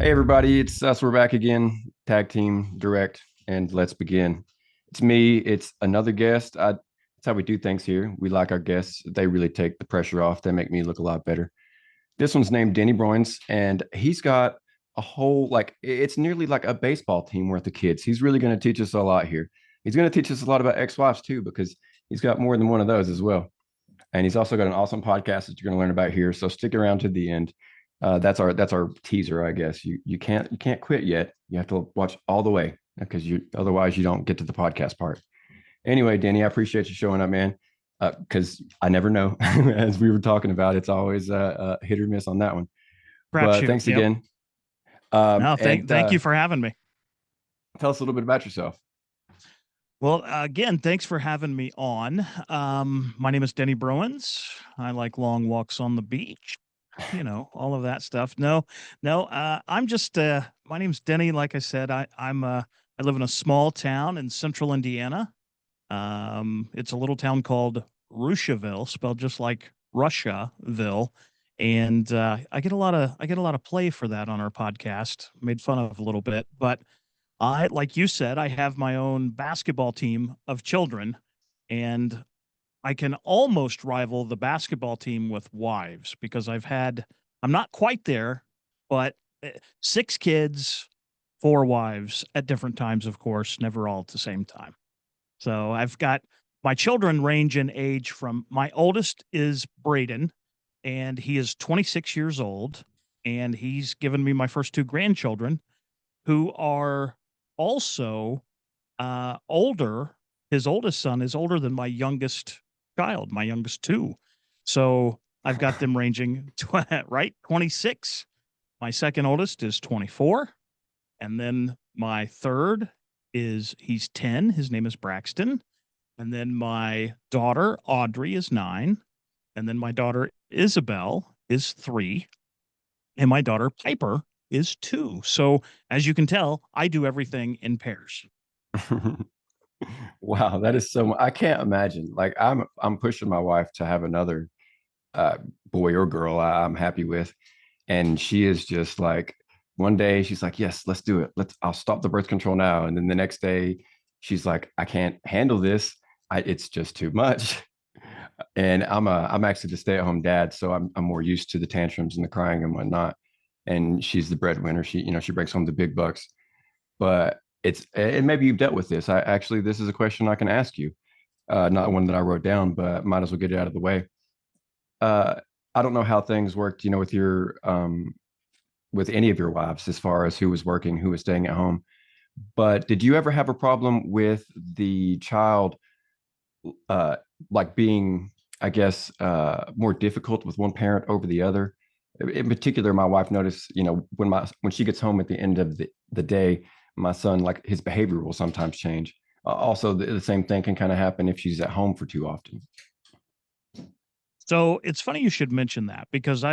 Hey everybody, it's us. We're back again. Tag team direct, and let's begin. It's me. It's another guest. That's how we do things here. We like our guests. They really take the pressure off. They make me look a lot better. This one's named Denny Broens, and he's got a whole it's nearly like a baseball team worth of kids. He's really going to teach us a lot here. He's going to teach us a lot about ex-wives too, because he's got more than one of those as well. And he's also got an awesome podcast that you're going to learn about here. So stick around to the end. That's our teaser, I guess. You can't quit yet. You have to watch all the way because you otherwise you don't get to the podcast part. Anyway, Danny, I appreciate you showing up, man. Because I never know, as we were talking about, it's always a hit or miss on that one. But Crapshoot. thanks Yep. again. No, And thank you for having me. Tell us a little bit about yourself. Well, again, thanks for having me on. My name is Denny Broens. I like long walks on the beach, all of that stuff. No, I'm just my name's Denny. Like I said, I live in a small town in central Indiana. It's a little town called Russiaville, spelled just like Russiaville. And I get a lot of play for that on our podcast. Made fun of a little bit, but like you said, I have my own basketball team of children, and I can almost rival the basketball team with wives because I'm not quite there, but six kids, four wives at different times, of course, never all at the same time. So I've got my children range in age from my oldest is Braden, and he is 26 years old, and he's given me my first two grandchildren who are also older. His oldest son is older than my youngest child, my youngest two. So I've got them ranging right 26. My second oldest is 24, and then my third is he's 10. His name is Braxton, and then my daughter Audrey is 9, and then my daughter Isabel is 3, and my daughter Piper is 2. So as you can tell, I do everything in pairs. Wow, that is so. I can't imagine. Like I'm pushing my wife to have another uh, boy or girl. I'm happy with, and she is just like one day she's like, yes, let's do it. I'll stop the birth control now, and then the next day she's like, I can't handle this. It's just too much. And I'm actually the stay-at-home dad, so I'm more used to the tantrums and the crying and whatnot. And she's the breadwinner. She brings home the big bucks. But and maybe you've dealt with this. This is a question I can ask you. Not one that I wrote down, but might as well get it out of the way. Uh, I don't know how things worked, with your with any of your wives as far as who was working, who was staying at home. But did you ever have a problem with the child uh like being, I guess, more difficult with one parent over the other? In particular, my wife noticed, when she gets home at the end of the day, my son, like, his behavior will sometimes change. Also, the same thing can kind of happen if she's at home for too often. So it's funny you should mention that because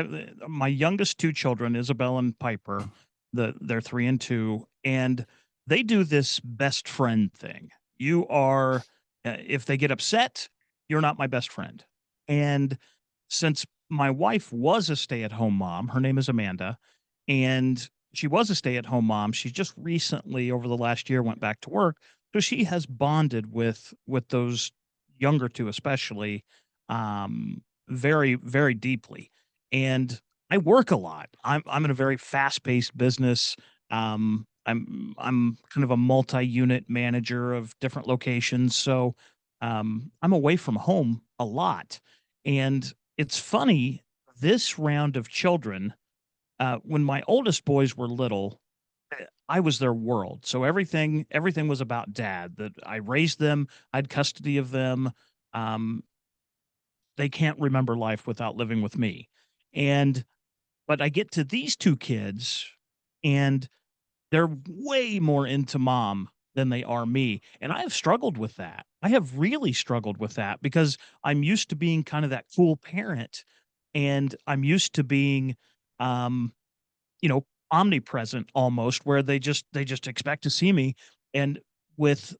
my youngest two children, Isabel and Piper, they're 3 and 2, and they do this best friend thing. You are, if they get upset, you're not my best friend. And since my wife was a stay-at-home mom, her name is Amanda, and she was a stay-at-home mom. She just recently, over the last year, went back to work, so she has bonded with those younger two, especially. Very, very deeply. And I work a lot. I'm in a very fast-paced business. I'm kind of a multi-unit manager of different locations. So I'm away from home a lot. And it's funny, this round of children, when my oldest boys were little, I was their world. So everything was about dad. That I raised them, I had custody of them. Um, they can't remember life without living with me. And but I get to these two kids and they're way more into mom than they are me. And I have struggled with that. I have really struggled with that because I'm used to being kind of that cool parent, and I'm used to being um omnipresent almost, where they just expect to see me. And with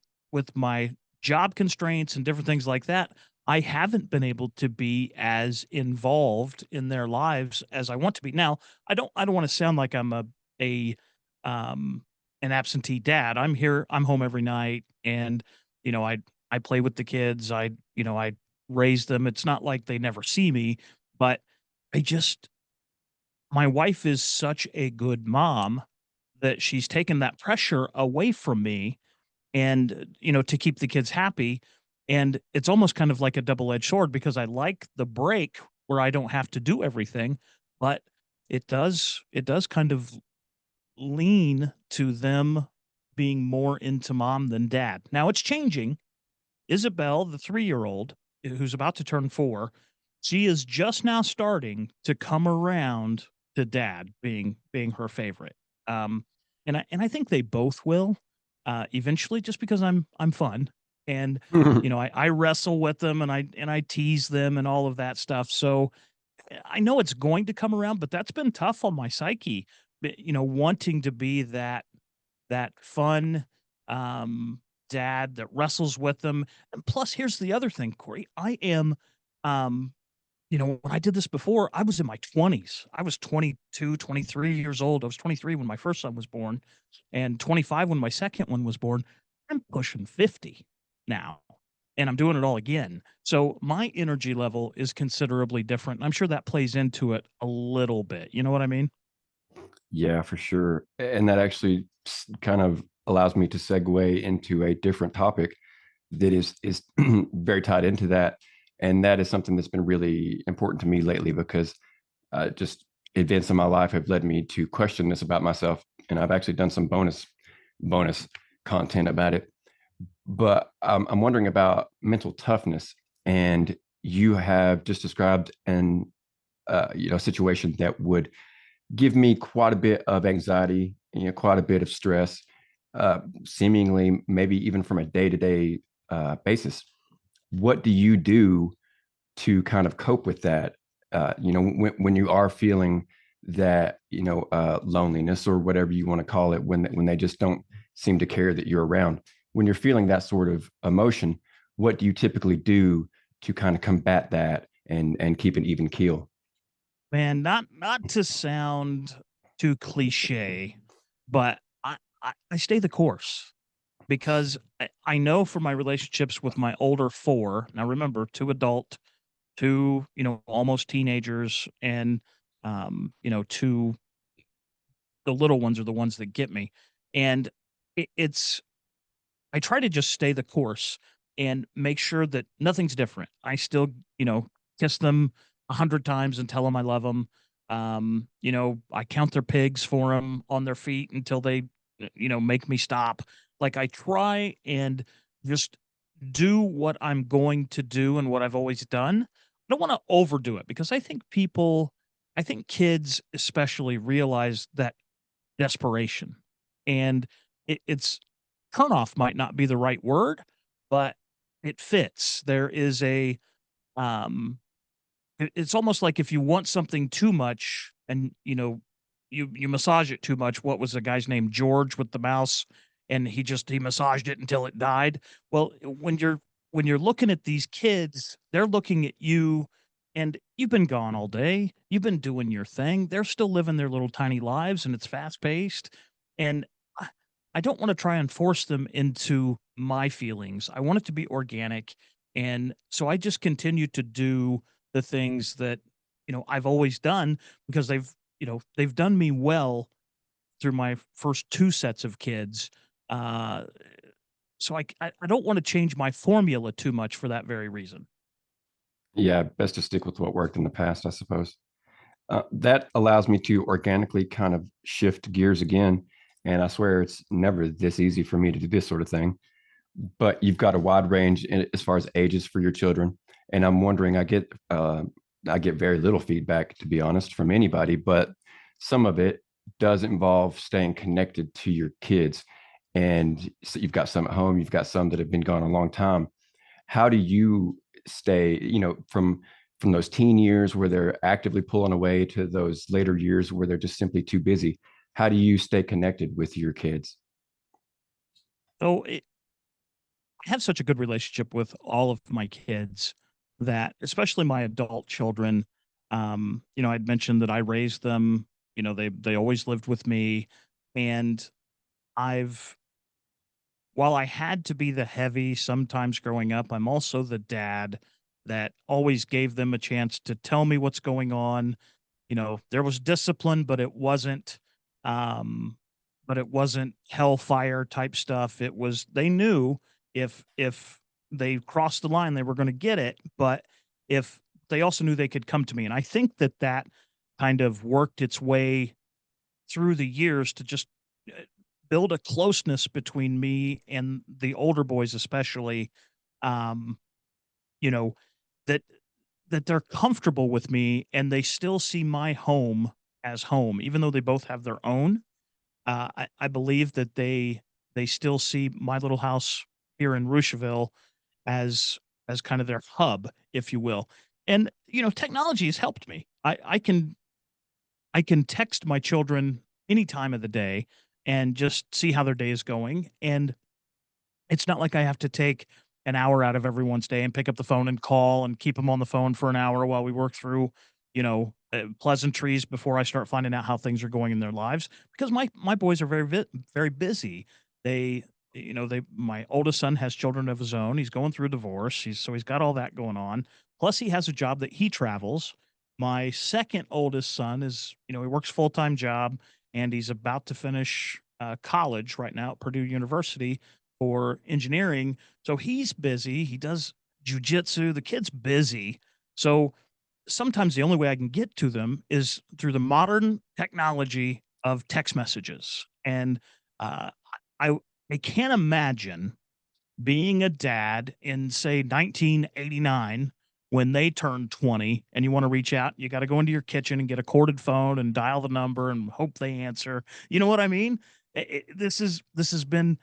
my job constraints and different things like that, I haven't been able to be as involved in their lives as I want to be. Now, I don't want to sound like I'm a um an absentee dad. I'm here, I'm home every night, and you know, I play with the kids. I raise them. It's not like they never see me, but I just my wife is such a good mom that she's taken that pressure away from me, and to keep the kids happy. And it's almost kind of like a double-edged sword, because I like the break where I don't have to do everything, but it does kind of lean to them being more into mom than dad. Now it's changing. Isabel, the 3-year-old, who's about to turn 4, she is just now starting to come around to dad being her favorite. Um, and I think they both will, eventually, just because I'm fun, and, I wrestle with them, and I tease them and all of that stuff. So, I know it's going to come around, but that's been tough on my psyche, wanting to be that fun, um, dad that wrestles with them. And plus, here's the other thing, Corey. I am, um, when I did this before, I was in my 20s. I was 22, 23 years old. I was 23 when my first son was born, and 25 when my second one was born. I'm pushing 50 now, and I'm doing it all again. So my energy level is considerably different. And I'm sure that plays into it a little bit. You know what I mean? Yeah, for sure. And that actually kind of allows me to segue into a different topic that is very tied into that. And that is something that's been really important to me lately, because just events in my life have led me to question this about myself. And I've actually done some bonus content about it. But I'm wondering about mental toughness. And you have just described an situation that would give me quite a bit of anxiety, quite a bit of stress, seemingly maybe even from a day-to-day basis. What do you do to kind of cope with that? When you are feeling that loneliness, or whatever you want to call it, when they just don't seem to care that you're around. When you're feeling that sort of emotion, what do you typically do to kind of combat that and keep an even keel? Man, not to sound too cliche, but I stay the course, because I know from my relationships with my older 4. Now remember, 2 adult, 2, almost teenagers, and 2, the little ones are the ones that get me. And it's I try to just stay the course and make sure that nothing's different. I still, kiss them 100 times and tell them I love them. I count their pigs for them on their feet until they, make me stop. Like, I try and just do what I'm going to do and what I've always done. I don't want to overdo it, because I think kids especially realize that desperation. And it's turnoff might not be the right word, but it fits. There is um it's almost like if you want something too much, and you massage it too much. What was the guy's name? George with the mouse, and he massaged it until it died. Well, when you're looking at these kids, they're looking at you, and you've been gone all day. You've been doing your thing. They're still living their little tiny lives, and it's fast paced. And I I don't want to try and force them into my feelings. I want it to be organic. And so I just continue to do the things that, I've always done, because they've done me well through my first 2 sets of kids. Uh, so I don't want to change my formula too much for that very reason. Yeah, best to stick with what worked in the past, I suppose. That allows me to organically kind of shift gears again. And I swear it's never this easy for me to do this sort of thing. But you've got a wide range as far as ages for your children. And I'm wondering, I get very little feedback, to be honest, from anybody, but some of it does involve staying connected to your kids. And so you've got some at home, you've got some that have been gone a long time. How do you stay, from those teen years where they're actively pulling away to those later years where they're just simply too busy? How do you stay connected with your kids? So I have such a good relationship with all of my kids, that, especially my adult children, I'd mentioned that I raised them. They always lived with me, and I've while I had to be the heavy sometimes growing up, I'm also the dad that always gave them a chance to tell me what's going on. There was discipline, um, but it wasn't hellfire type stuff. It was they knew if they crossed the line, they were going to get it. But if they also knew they could come to me, and I think that that kind of worked its way through the years to just uh, build a closeness between me and the older boys, especially. Um, you know that they're comfortable with me and they still see my home as home, even though they both have their own. I believe that they still see my little house here in Rocheville as kind of their hub, if you will. And technology has helped me. I can text my children any time of the day and just see how their day is going. And it's not like I have to take an hour out of everyone's day and pick up the phone and call and keep them on the phone for an hour while we work through, pleasantries before I start finding out how things are going in their lives. Because my boys are very busy. They, my oldest son has children of his own. He's going through a divorce. He's got all that going on. Plus, he has a job that he travels. My second oldest son is, he works full time job and he's about to finish college right now at Purdue University for engineering. So he's busy. He does jujitsu. The kid's busy. So sometimes the only way I can get to them is through the modern technology of text messages. And uh, I I can't imagine being a dad in say 1989 when they turn 20 and you want to reach out, you got to go into your kitchen and get a corded phone and dial the number and hope they answer. You know what I mean? This has been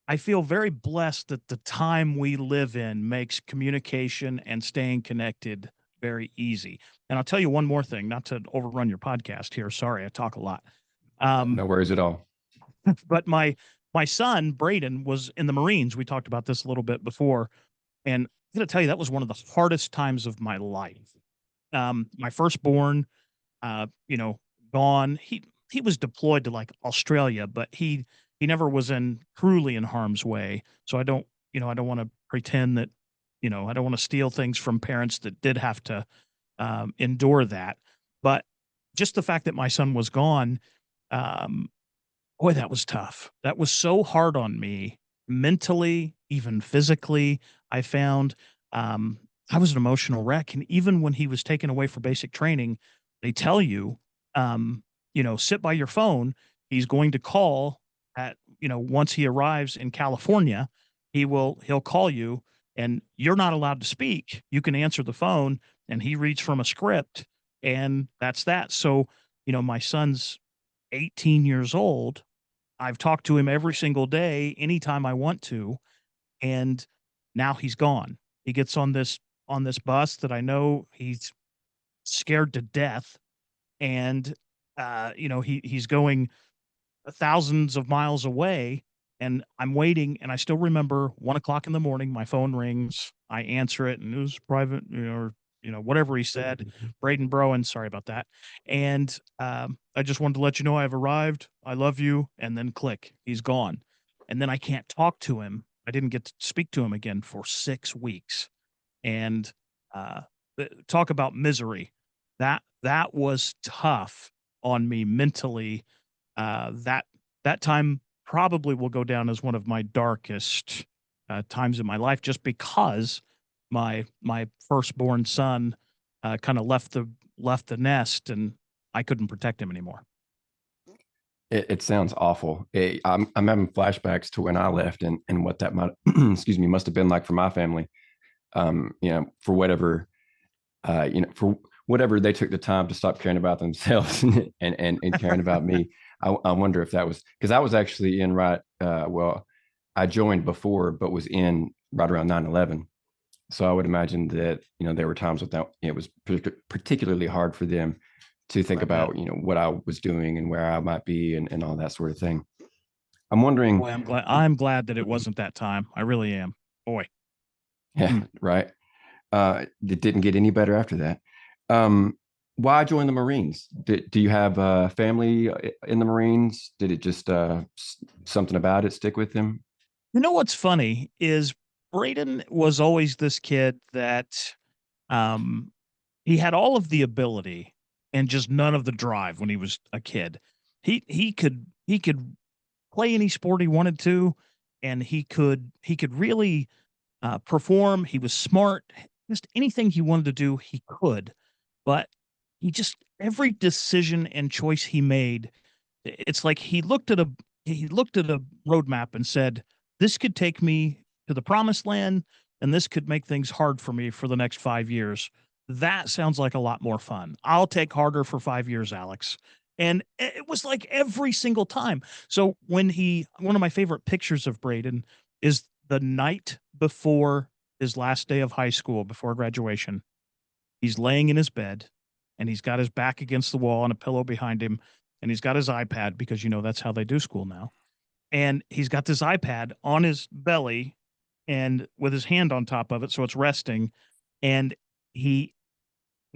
I feel very blessed that the time we live in makes communication and staying connected very easy. And I'll tell you one more thing, not to overrun your podcast here. Sorry, I talk a lot. Um, No worries at all. but my son Braden was in the Marines. We talked about this a little bit before, and I'm going to tell you that was one of the hardest times of my life. My firstborn, you know, gone. He was deployed to like Australia, but he never was in truly in harm's way. So I don't want to pretend that, I don't want to steal things from parents that did have to endure that. But just the fact that my son was gone, um, boy, that was tough. That was so hard on me mentally, even physically. I found um, I was an emotional wreck. And even when he was taken away for basic training, they tell you, um, sit by your phone. He's going to call at, once he arrives in California, he'll call you and you're not allowed to speak. You can answer the phone and he reads from a script and that's that. So, my son's 18 years old. I've talked to him every single day, anytime I want to, and now he's gone. He gets on this bus that I know he's scared to death, and he's going thousands of miles away, and I'm waiting, and I still remember 1 o'clock in the morning. My phone rings, I answer it, and it was private, or whatever he said. Braden Broen, sorry about that. And I just wanted to let you know I've arrived. I love you. And then click, he's gone. And then I can't talk to him. I didn't get to speak to him again for 6 weeks. And uh, talk about misery. That was tough on me mentally. That time probably will go down as one of my darkest times in my life, just because my firstborn son kind of left the nest, and I couldn't protect him anymore. It sounds awful. I'm having flashbacks to when I left and what that might, excuse me, must have been like for my family. For whatever, for whatever they took the time to stop caring about themselves and caring about me. I wonder if that was because I was actually in right. Well, I joined before, but was in right around 9/11. So I would imagine that there were times with that it was particularly hard for them to think I bet. about what I was doing and where I might be and all that sort of thing. I'm wondering, Boy, I'm glad that it wasn't that time. I really am. Boy. yeah, Mm. right. It didn't get any better after that. Um, why join the Marines? Do you have family in the Marines? Did it just something about it stick with him? You know what's funny is Braden was always this kid that um he had all of the ability and just none of the drive when he was a kid. He could play any sport he wanted to, and he could really perform. He was smart. Just anything he wanted to do, he could. But he just every decision and choice he made, it's like he looked at a roadmap and said, "This could take me to the promised land, and this could make things hard for me for the next 5 years." That sounds like a lot more fun. I'll take harder for 5 years, Alex. And it was like every single time. So one of my favorite pictures of Braden is the night before his last day of high school, before graduation. He's laying in his bed and he's got his back against the wall and a pillow behind him. And he's got his iPad because, that's how they do school now. And he's got this iPad on his belly and with his hand on top of it. So it's resting. And he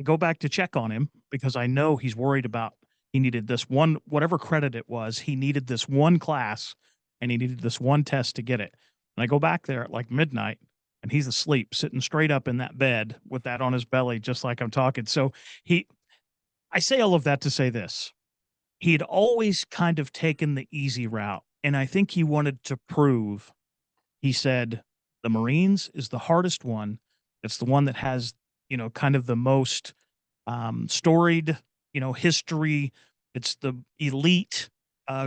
go back to check on him because I know he's worried about he needed this one, whatever credit it was, he needed this one class and he needed this one test to get it. And I go back there at like midnight and he's asleep, sitting straight up in that bed with that on his belly, just like I'm talking. So he, I say all of that to say this. He had always kind of taken the easy route. And I think he wanted to prove, he said, the Marines is the hardest one. It's the one that has, kind of the most storied, history. It's the elite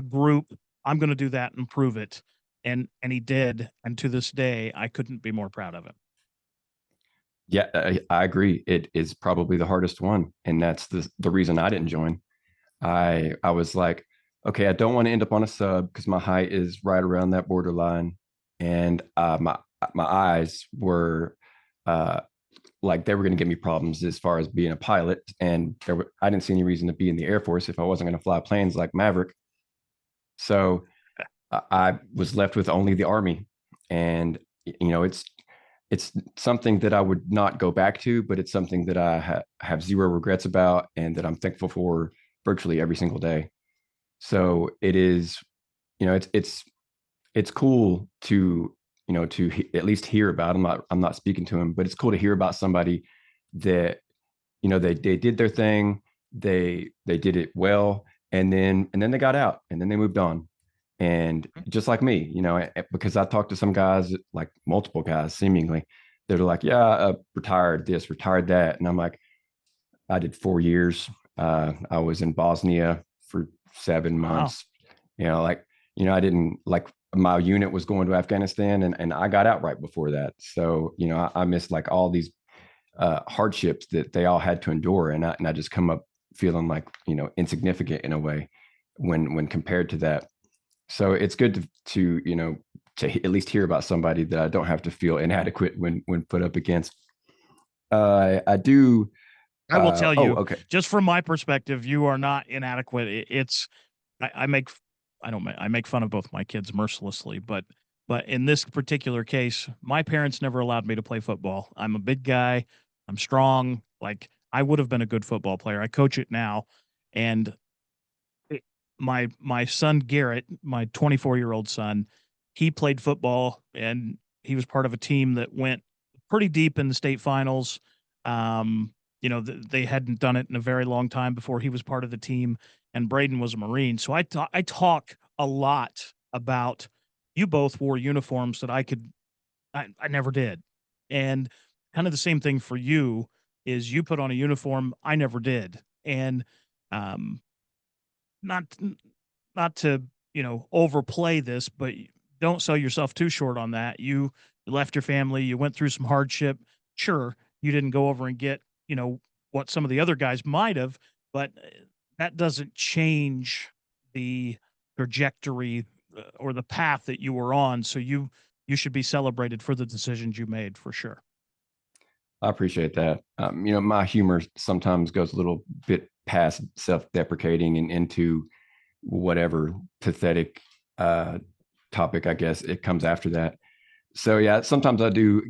group. I'm going to do that and prove it. And he did. And to this day, I couldn't be more proud of him. Yeah, I agree. It is probably the hardest one, and that's the reason I didn't join. I was like, okay, I don't want to end up on a sub because my height is right around that borderline, and my eyes were uh, like they were going to give me problems as far as being a pilot, and I didn't see any reason to be in the Air Force if I wasn't going to fly planes like Maverick. So I was left with only the Army, and it's something that I would not go back to, but it's something that I have zero regrets about, and that I'm thankful for virtually every single day. So it is, it's cool to at least hear about. I'm not speaking to him, but it's cool to hear about somebody that they did their thing, they did it well, and then they got out, and then they moved on. And just like me, because I talked to some guys, like multiple guys, seemingly, they're like, yeah, retired this, retired that, and I'm like, I did 4 years. I was in Bosnia for seven Wow. months. Like, I didn't like my unit was going to Afghanistan, and I got out right before that. So, I missed like all these hardships that they all had to endure. And I just come up feeling like, insignificant in a way when compared to that. So it's good to at least hear about somebody that I don't have to feel inadequate when put up against. I do. I will tell Oh, you, okay. just from my perspective, you are not inadequate. It's I make I don't I make fun of both my kids mercilessly, but in this particular case, my parents never allowed me to play football. I'm a big guy. I'm strong. Like I would have been a good football player. I coach it now, and it, my son Garrett, my 24-year-old son, he played football and he was part of a team that went pretty deep in the state finals. They hadn't done it in a very long time before he was part of the team, and Braden was a Marine. So I talk a lot about you both wore uniforms that I never did, and kind of the same thing for you is you put on a uniform I never did, and um, not not to overplay this, but don't sell yourself too short on that. You left your family, you went through some hardship. Sure, you didn't go over and get what some of the other guys might have, but that doesn't change the trajectory or the path that you were on. So you should be celebrated for the decisions you made for sure. I appreciate that. My humor sometimes goes a little bit past self-deprecating and into whatever pathetic topic, I guess it comes after that. So yeah, sometimes I do,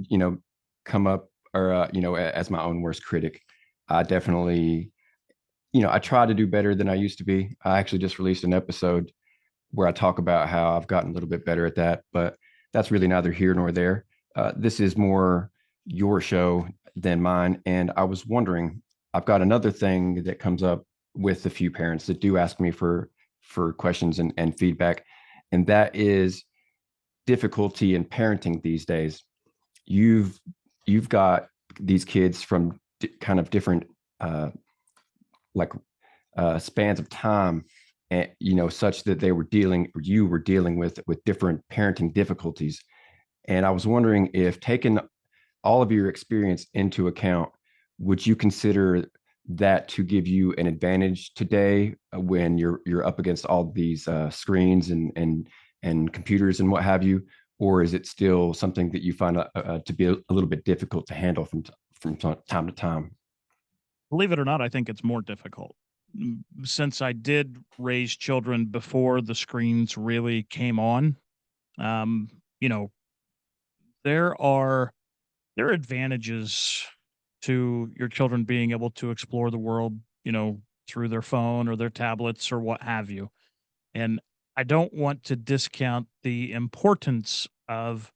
come up or as my own worst critic. I definitely I try to do better than I used to be. I actually just released an episode where I talk about how I've gotten a little bit better at that, but that's really neither here nor there. This is more your show than mine. And I was wondering, I've got another thing that comes up with a few parents that do ask me for questions and feedback, and that is difficulty in parenting these days. You've you've got these kids from kind of different like spans of time, and such that they were dealing or you were dealing with different parenting difficulties. And I was wondering if, taking all of your experience into account, would you consider that to give you an advantage today when you're up against all these screens and computers and what have you, or is it still something that you find to be a little bit difficult to handle from time to time? Believe it or not, I think it's more difficult. Since I did raise children before the screens really came on, um, you know, there are there are advantages to your children being able to explore the world, through their phone or their tablets or what have you. And I don't want to discount the importance of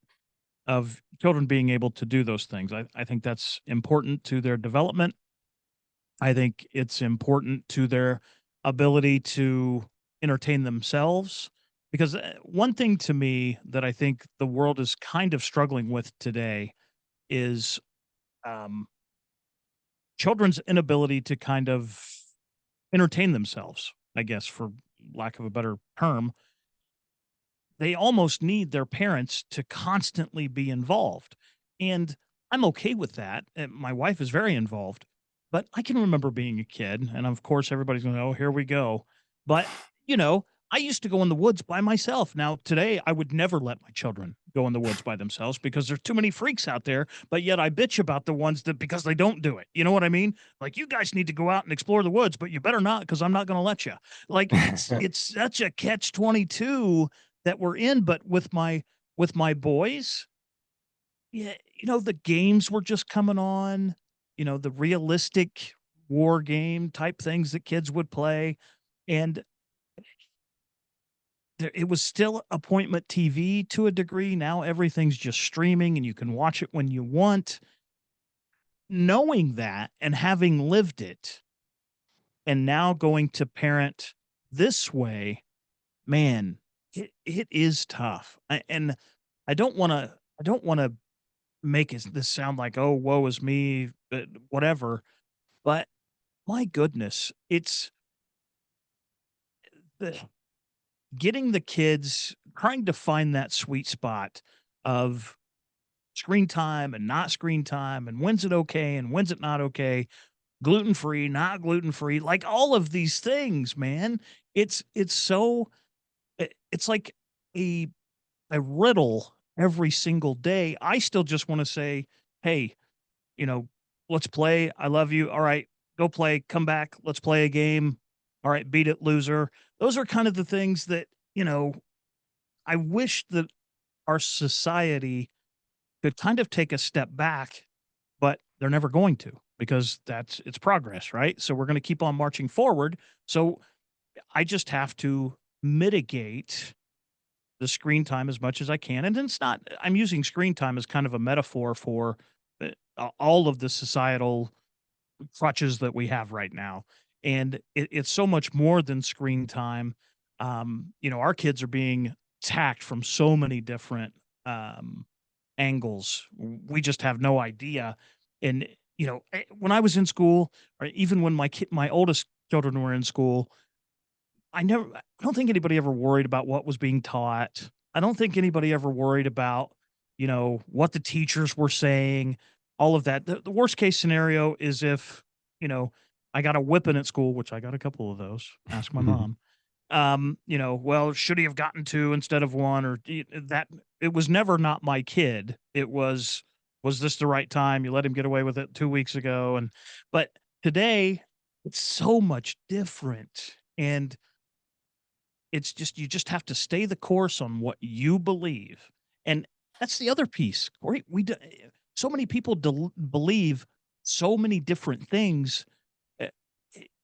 children being able to do those things. I think that's important to their development. I think it's important to their ability to entertain themselves. Because one thing to me that I think the world is kind of struggling with today is um, children's inability to kind of entertain themselves, I guess, for lack of a better term. They almost need their parents to constantly be involved. And I'm okay with that. And my wife is very involved, but I can remember being a kid. And of course, everybody's going, oh, here we go. But, you know, I used to go in the woods by myself. Now, today, I would never let my children go in the woods by themselves because there's too many freaks out there. But yet I bitch about the ones that because they don't do it. You know what I mean? Like, you guys need to go out and explore the woods, but you better not because I'm not going to let you. Like, it's such a catch 22 that we're in. But with my boys, yeah, the games were just coming on, the realistic war game type things that kids would play. And it was still appointment TV to a degree. Now everything's just streaming and you can watch it when you want. Knowing that and having lived it and now going to parent this way, man, it is tough. And I don't want to make this sound like, oh, woe is me, whatever. But my goodness, it's the getting the kids trying to find that sweet spot of screen time and not screen time, and when's it okay and when's it not okay, gluten free, not gluten free, like all of these things, man. It's so it's like a riddle every single day. I still just want to say, hey, you know, let's play. I love you. All right, go play. Come back. Let's play a game. All right, beat it, loser. Those are kind of the things that, I wish that our society could kind of take a step back, but they're never going to because it's progress, right? So we're going to keep on marching forward. So I just have to mitigate the screen time as much as I can. And it's not, I'm using screen time as kind of a metaphor for all of the societal crutches that we have right now. And it's so much more than screen time. Our kids are being attacked from so many different um, angles. We just have no idea. And, when I was in school, or even when my oldest children were in school, I don't think anybody ever worried about what was being taught. I don't think anybody ever worried about, what the teachers were saying, all of that. The worst case scenario is if, you know, I got a whipping at school, which I got a couple of those. Ask my mom. Well, should he have gotten two instead of one or that it was never not my kid. It was this the right time? You let him get away with it 2 weeks ago. But today it's so much different. And it's just you just have to stay the course on what you believe, and that's the other piece, Corey. So many people believe so many different things. Eh,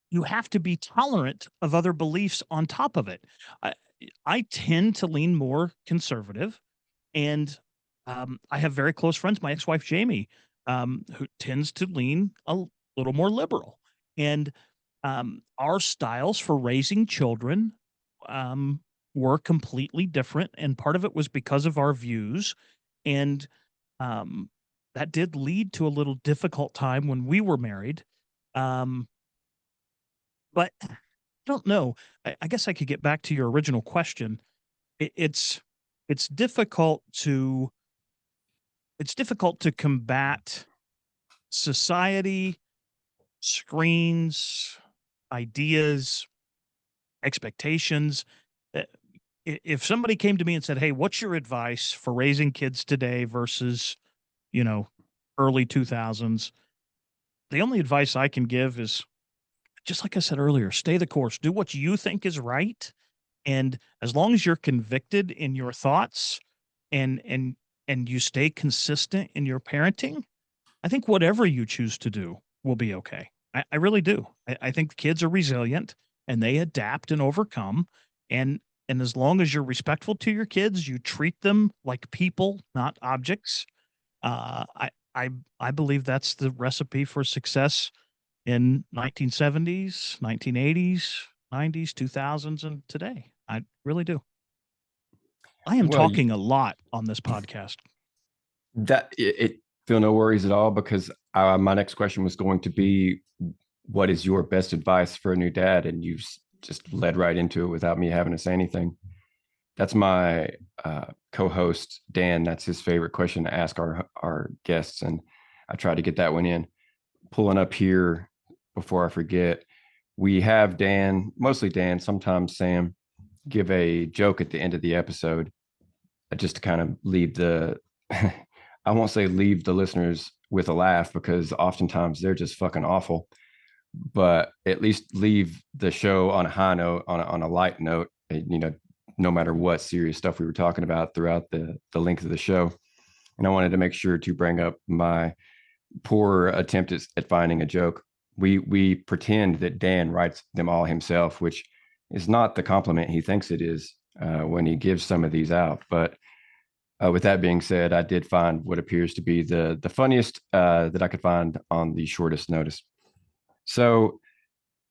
you have to be tolerant of other beliefs on top of it. I, I tend to lean more conservative, and I have very close friends. My ex-wife Jamie, who tends to lean a little more liberal, and our styles for raising children um, were completely different, and part of it was because of our views, and um, that did lead to a little difficult time when we were married. Um, but I don't know. I guess I could get back to your original question. It's difficult to combat society, screens, ideas, expectations. Uh, if somebody came to me and said, "Hey, what's your advice for raising kids today versus, you know, early 2000s?" The only advice I can give is just like I said earlier, stay the course. Do what you think is right, and as long as you're convicted in your thoughts and you stay consistent in your parenting, I think whatever you choose to do will be okay. I really do. I think kids are resilient and they adapt and overcome. And as long as you're respectful to your kids, you treat them like people, not objects. I believe that's the recipe for success in 1970s, 1980s, 90s, 2000s, and today. I really do. I am Well, talking a lot on this podcast. that it feel no worries at all because my next question was going to be, what is your best advice for a new dad? And you just led right into it without me having to say anything. That's my co-host Dan. That's his favorite question to ask our guests, and I try to get that one in. Pulling up here before I forget, we have Dan, mostly Dan, sometimes Sam, give a joke at the end of the episode, just to kind of leave the I won't say leave the listeners with a laugh because oftentimes they're just fucking awful, but at least leave the show on a high note, on a light note, no matter what serious stuff we were talking about throughout the length of the show. And I wanted to make sure to bring up my poor attempt at finding a joke. We pretend that Dan writes them all himself, which is not the compliment he thinks it is when he gives some of these out. But with that being said, I did find what appears to be the funniest that I could find on the shortest notice. So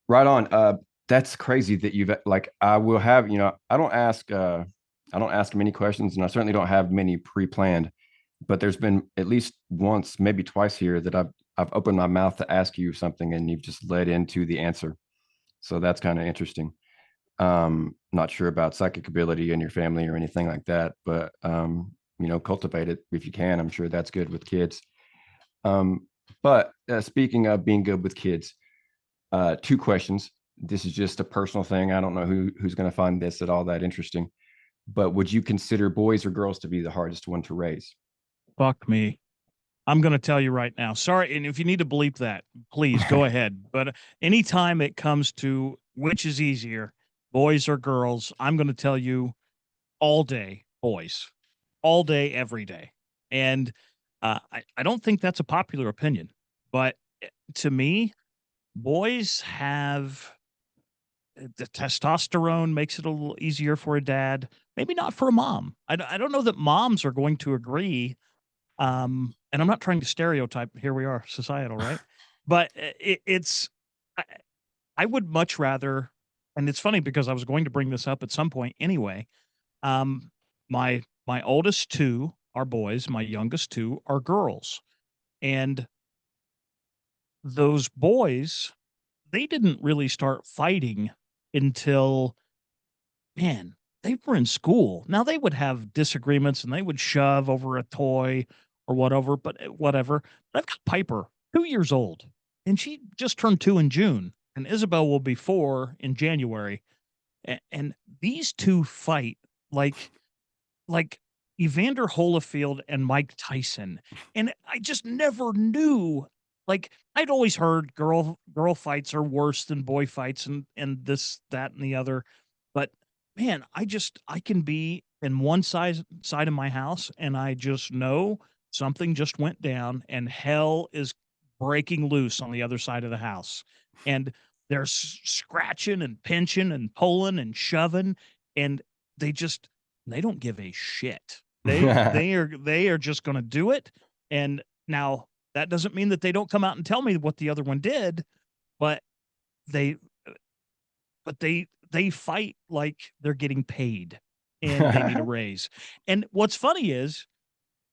right on. That's crazy that you've like. I will have I don't ask many questions, and I certainly don't have many pre-planned. But there's been at least once, maybe twice here that I've opened my mouth to ask you something, and you've just led into the answer. So that's kind of interesting. Not sure about psychic ability in your family or anything like that, but cultivate it if you can. I'm sure that's good with kids. But speaking of being good with kids, two questions. This is just a personal thing. I don't know who's going to find this at all that interesting. But would you consider boys or girls to be the hardest one to raise? Fuck me. I'm going to tell you right now. Sorry. And if you need to bleep that, please go ahead. But anytime it comes to which is easier, boys or girls, I'm going to tell you all day, boys, all day, every day. And I don't think that's a popular opinion. But to me, boys have the testosterone makes it a little easier for a dad. Maybe not for a mom. I don't know that moms are going to agree. And I'm not trying to stereotype. Here we are, societal, right? But I, I would much rather, and it's funny because I was going to bring this up at some point anyway. Um, my oldest two are boys. My youngest two are girls, and those boys, they didn't really start fighting until, man, they were in school. Now they would have disagreements and they would shove over a toy or whatever, but whatever. But I've got Piper, 2 years old, and she just turned 2 in June, and Isabel will be 4 in January. And these two fight like like Evander Holyfield and Mike Tyson. And I just never knew. Like I'd always heard girl fights are worse than boy fights and this, that, and the other. But man, I can be in one side of my house and I just know something just went down and hell is breaking loose on the other side of the house. And they're scratching and pinching and pulling and shoving, and they just they don't give a shit. They are just going to do it. And now that doesn't mean that they don't come out and tell me what the other one did, but they they fight like they're getting paid and they need a raise. And what's funny is,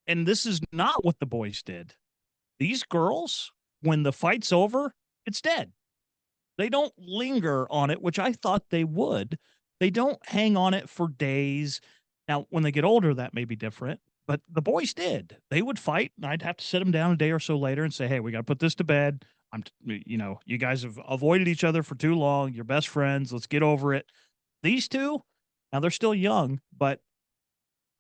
and this is not what the boys did. These girls, when the fight's over, it's dead. They don't linger on it, which I thought they would. They don't hang on it for days. Now, when they get older, that may be different, but the boys did. They would fight, and I'd have to sit them down a day or so later and say, "Hey, we got to put this to bed. You guys have avoided each other for too long. You're best friends. Let's get over it." These two, now they're still young, but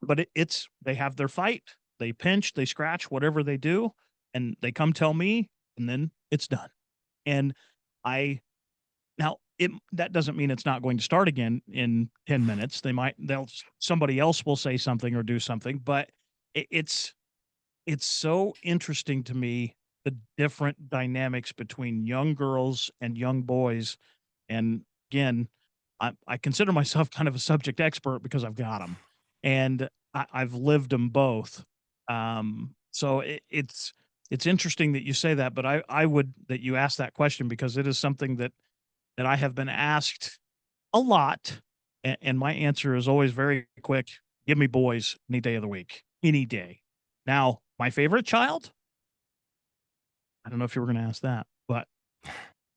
they have their fight. They pinch, they scratch, whatever they do, and they come tell me, and then it's done. And I now it that doesn't mean it's not going to start again in 10 minutes. They'll somebody else will say something or do something, but it's so interesting to me, the different dynamics between young girls and young boys. And again, I consider myself kind of a subject expert because I've got them, and I've lived them both. So it's interesting that you say that, but I would that you ask that question because it is something that I have been asked a lot, and my answer is always very quick: give me boys any day of the week, any day. Now, my favorite child, I don't know if you were going to ask that, but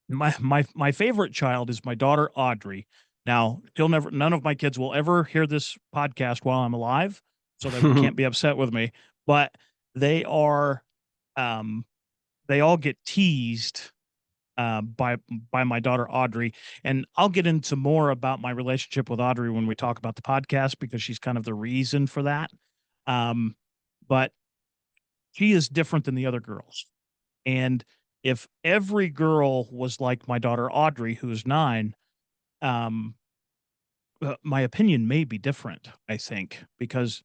my favorite child is my daughter Audrey. Now, none of my kids will ever hear this podcast while I'm alive, so they can't be upset with me. But they are, um, they all get teased by my daughter Audrey, and I'll get into more about my relationship with Audrey when we talk about the podcast because she's kind of the reason for that. Um, but she is different than the other girls. And if every girl was like my daughter Audrey, who's 9, um, my opinion may be different, I think, because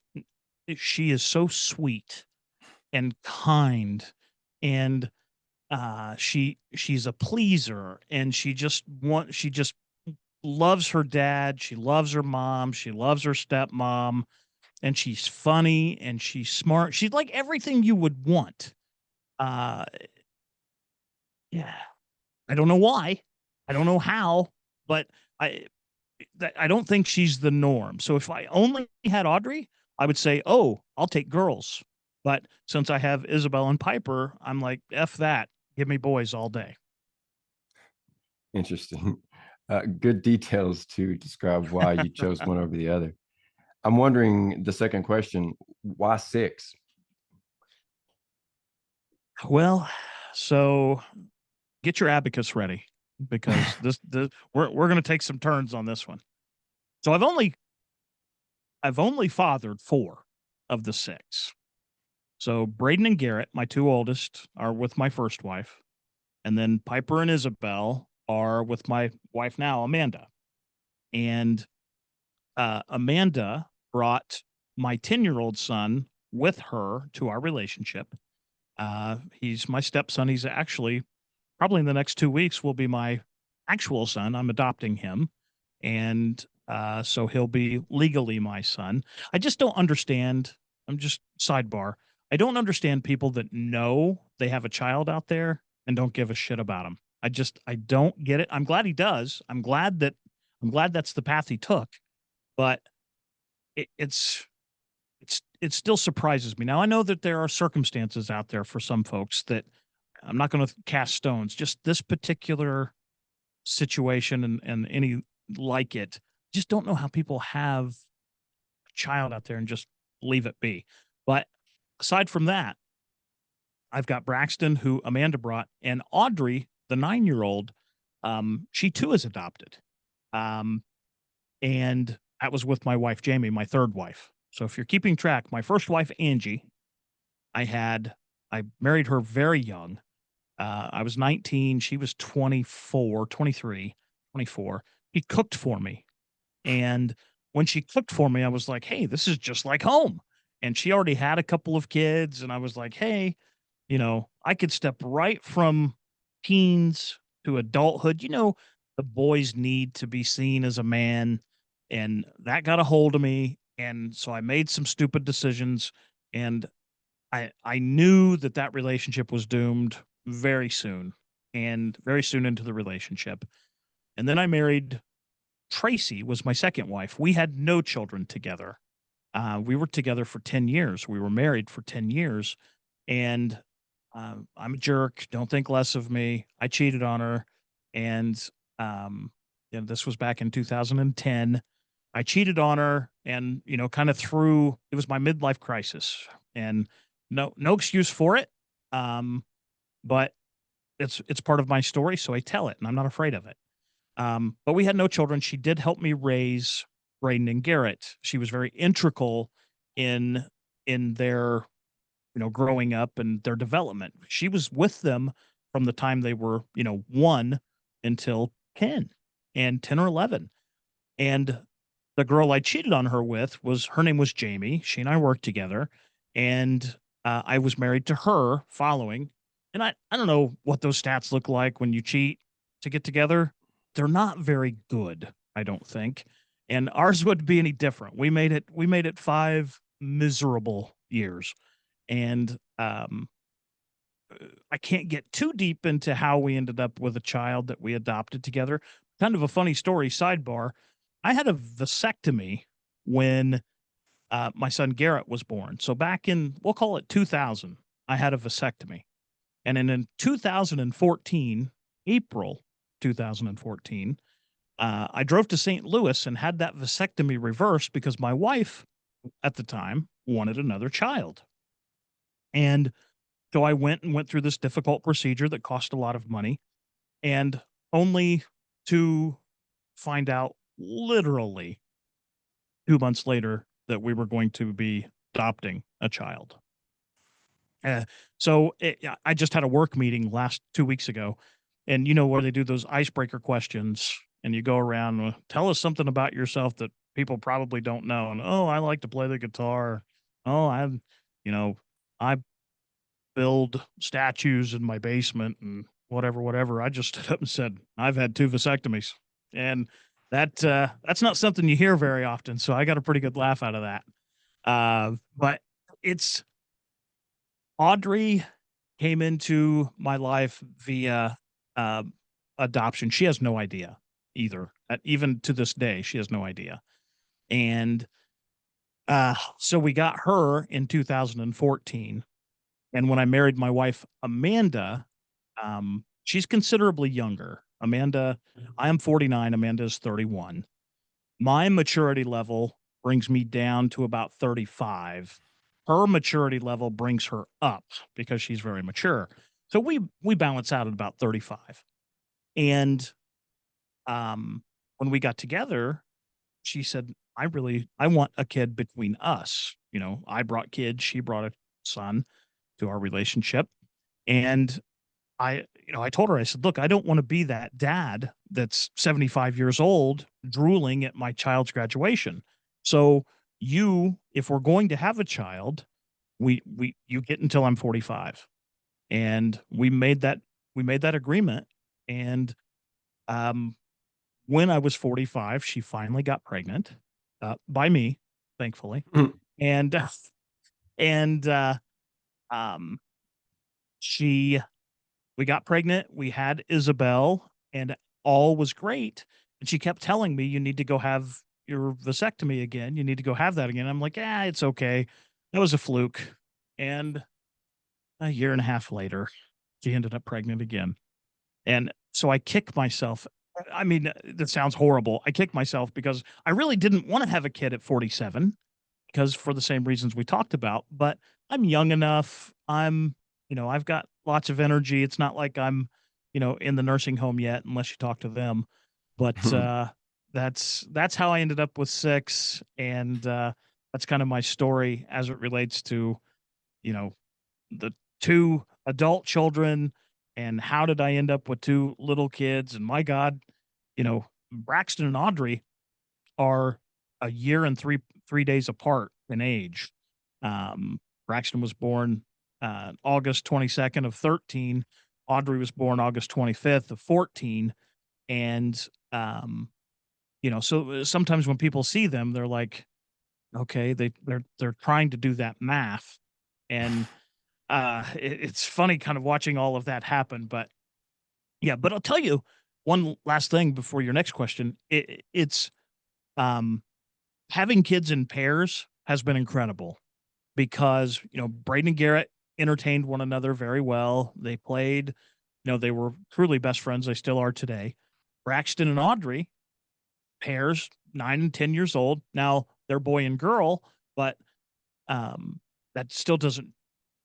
she is so sweet and kind, and she's a pleaser, and she just loves her dad, she loves her mom, she loves her stepmom, and she's funny and she's smart. She's like everything you would want. Uh, yeah. I don't know why. I don't know how, but I I don't think she's the norm. So if I only had Audrey, I would say, "Oh, I'll take girls." But since I have Isabel and Piper, I'm like, "F that. Give me boys all day." Interesting. Good details to describe why you chose one over the other. I'm wondering the second question, why 6? Well, so get your abacus ready because this we're going to take some turns on this one. So I've only fathered 4 of the 6. So Braden and Garrett, my 2 oldest, are with my first wife, and then Piper and Isabel are with my wife now, Amanda. And Amanda brought my 10-year-old son with her to our relationship. He's my stepson. He's actually probably in the next 2 weeks will be my actual son. I'm adopting him, and so he'll be legally my son. I just don't understand. I'm just sidebar. I don't understand people that know they have a child out there and don't give a shit about him. I don't get it. I'm glad he does. I'm glad that's the path he took, but it, it's it still surprises me. Now I know that there are circumstances out there for some folks that I'm not going to cast stones. Just this particular situation and any like it, just don't know how people have a child out there and just leave it be. But aside from that, I've got Braxton, who Amanda brought, and Audrey, the 9-year-old. She too is adopted. Um, and that was with my wife, Jamie, my third wife. So if you're keeping track, my first wife, Angie, I married her very young. I was 19. She was 24, 23, 24. He cooked for me. And when she cooked for me, I was like, hey, this is just like home. And she already had a couple of kids. And I was like, hey, I could step right from teens to adulthood, the boys need to be seen as a man. And that got a hold of me. And so I made some stupid decisions. And I knew that that relationship was doomed very soon, and very soon into the relationship. And then I married Tracy, was my second wife. We had no children together. We were together for 10 years. We were married for 10 years. And I'm a jerk. Don't think less of me. I cheated on her. And, um, this was back in 2010. I cheated on her and, kind of through, it was my midlife crisis, and no excuse for it. Um, but it's part of my story. So I tell it and I'm not afraid of it. But we had no children. She did help me raise Braden and Garrett. She was very integral in their, growing up and their development. She was with them from the time they were, 1 until 10 and 10 or 11. And the girl I cheated on her with was, her name was Jamie. She and I worked together, and I was married to her following. And I don't know what those stats look like when you cheat to get together. They're not very good, I don't think. And ours wouldn't be any different. We made it 5 miserable years. And I can't get too deep into how we ended up with a child that we adopted together. Kind of a funny story, sidebar. I had a vasectomy when my son Garrett was born. So back in, we'll call it 2000, I had a vasectomy. And then in 2014, April 2014, I drove to St. Louis and had that vasectomy reversed because my wife at the time wanted another child. And so I went through this difficult procedure that cost a lot of money, and only to find out literally 2 months later that we were going to be adopting a child. Uh, yeah, I just had a work meeting last 2 weeks ago, and where they do those icebreaker questions, and you go around, tell us something about yourself that people probably don't know. And oh, I like to play the guitar. Oh, you know, I build statues in my basement and whatever, whatever. I just stood up and said, I've had 2 vasectomies. And that's not something you hear very often. So I got a pretty good laugh out of that. But it's Audrey came into my life via uh, adoption. She has no idea either. Even to this day, she has no idea. And so we got her in 2014. And when I married my wife, Amanda, she's considerably younger. I am 49. Amanda is 31. My maturity level brings me down to about 35. Her maturity level brings her up because she's very mature. So we balance out at about 35. And when we got together, she said, I want a kid between us. I brought kids, she brought a son to our relationship. And I told her, I said, look, I don't want to be that dad that's 75 years old drooling at my child's graduation. So if we're going to have a child, you get until I'm 45. And we made that agreement. And when I was 45, she finally got pregnant by me, thankfully. And and um she we got pregnant, we had Isabel, and all was great. And she kept telling me, you need to go have your vasectomy again. You need to go have that again. I'm like, it's okay. That was a fluke. And a year and a half later, she ended up pregnant again. And so I kick myself. I mean, that sounds horrible. I kick myself because I really didn't want to have a kid at 47, because for the same reasons we talked about, but I'm young enough. I've got lots of energy. It's not like I'm, in the nursing home yet, unless you talk to them. But that's how I ended up with six. And that's kind of my story as it relates to, you know, the two adult children, and how did I end up with two little kids? And my God, Braxton and Audrey are a year and three days apart in age. Braxton was born August 22nd of 13. Audrey was born August 25th of 14. And, um, so sometimes when people see them, they're like, okay, they're trying to do that math. And it's funny kind of watching all of that happen. But yeah, but I'll tell you one last thing before your next question. It's um, having kids in pairs has been incredible because, Braden and Garrett entertained one another very well. They played, they were truly best friends. They still are today. Braxton and Audrey, pairs, 9 and 10 years old. Now they're boy and girl, but um, that still doesn't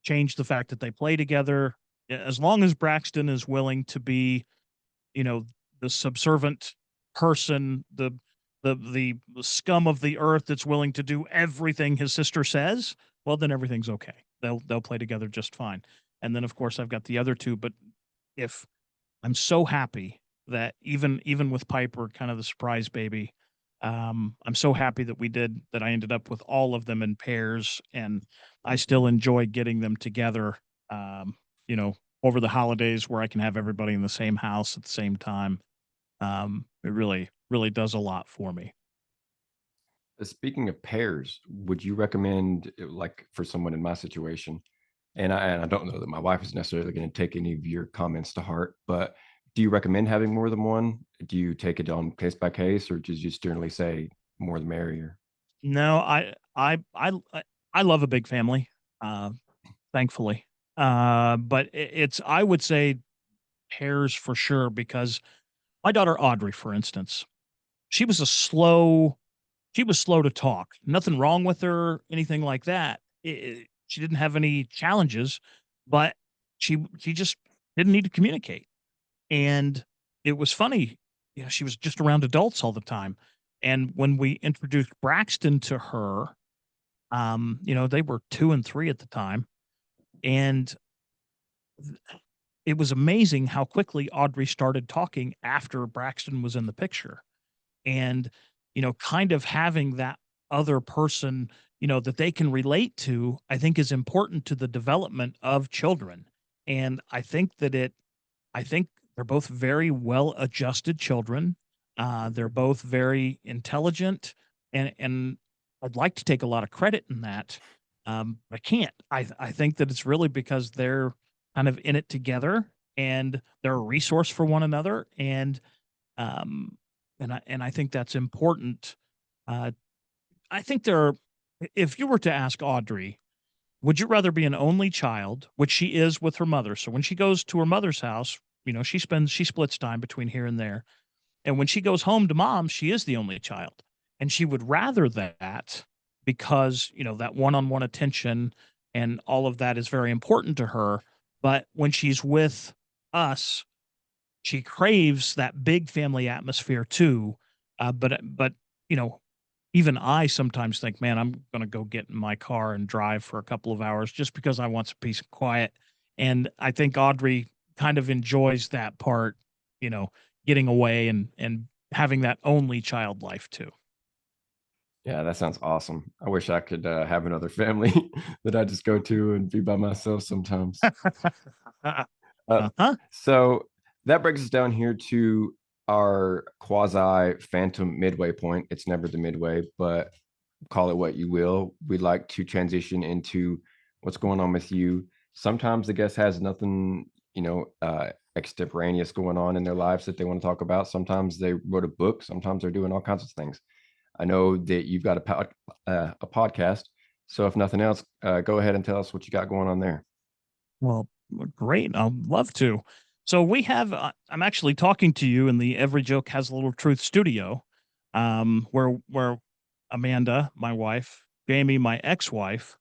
change the fact that they play together. As long as Braxton is willing to be, you know, the subservient person, the scum of the earth that's willing to do everything his sister says, well, then everything's okay. They'll play together just fine. And then of course I've got the other two, but if I'm so happy that even with Piper, kind of the surprise baby, I'm so happy that we did that. I ended up with all of them in pairs, and I still enjoy getting them together. Um, you know, over the holidays where I can have everybody in the same house at the same time. It really does a lot for me. Speaking of pairs, would you recommend, like for someone in my situation, and I don't know that my wife is necessarily going to take any of your comments to heart, but do you recommend having more than one? Do you take it on case by case, or do you just generally say more the merrier? No, I love a big family, uh, thankfully. But it's I would say pairs for sure because my daughter Audrey, for instance, she was a slow she was slow to talk. Nothing wrong with her, anything like that. She didn't have any challenges, but she just didn't need to communicate. And it was funny, she was just around adults all the time. And when we introduced Braxton to her, they were 2 and 3 at the time, and it was amazing how quickly Audrey started talking after Braxton was in the picture. And kind of having that other person that they can relate to, I think, is important to the development of children. And I think they're both very well adjusted children. They're both very intelligent, and I'd like to take a lot of credit in that. I can't. I think that it's really because they're kind of in it together, and they're a resource for one another. Um, and I think that's important. Uh, I think there are, if you were to ask Audrey, would you rather be an only child, which she is with her mother? So when she goes to her mother's house, she splits time between here and there. And when she goes home to mom, she is the only child. And she would rather that because, that one-on-one attention and all of that is very important to her. But when she's with us, she craves that big family atmosphere too. But you know, even I sometimes think, man, I'm going to go get in my car and drive for a couple of hours just because I want some peace and quiet. And I think Audrey kind of enjoys that part, you know, getting away and having that only child life too. Yeah, that sounds awesome. I wish I could have another family that I just go to and be by myself sometimes. Uh, Uh-huh. so that brings us down here to our quasi phantom midway point. It's never the midway, but call it what you will. We'd like to transition into what's going on with you. Sometimes the guest has nothing, extemporaneous going on in their lives that they want to talk about. Sometimes they wrote a book. Sometimes they're doing all kinds of things. I know that you've got a podcast. So if nothing else, go ahead and tell us what you got going on there. Well, great. I'd love to. So we have, I'm actually talking to you in the Every Joke Has a Little Truth studio, where Amanda, my wife, Jamie, my ex-wife,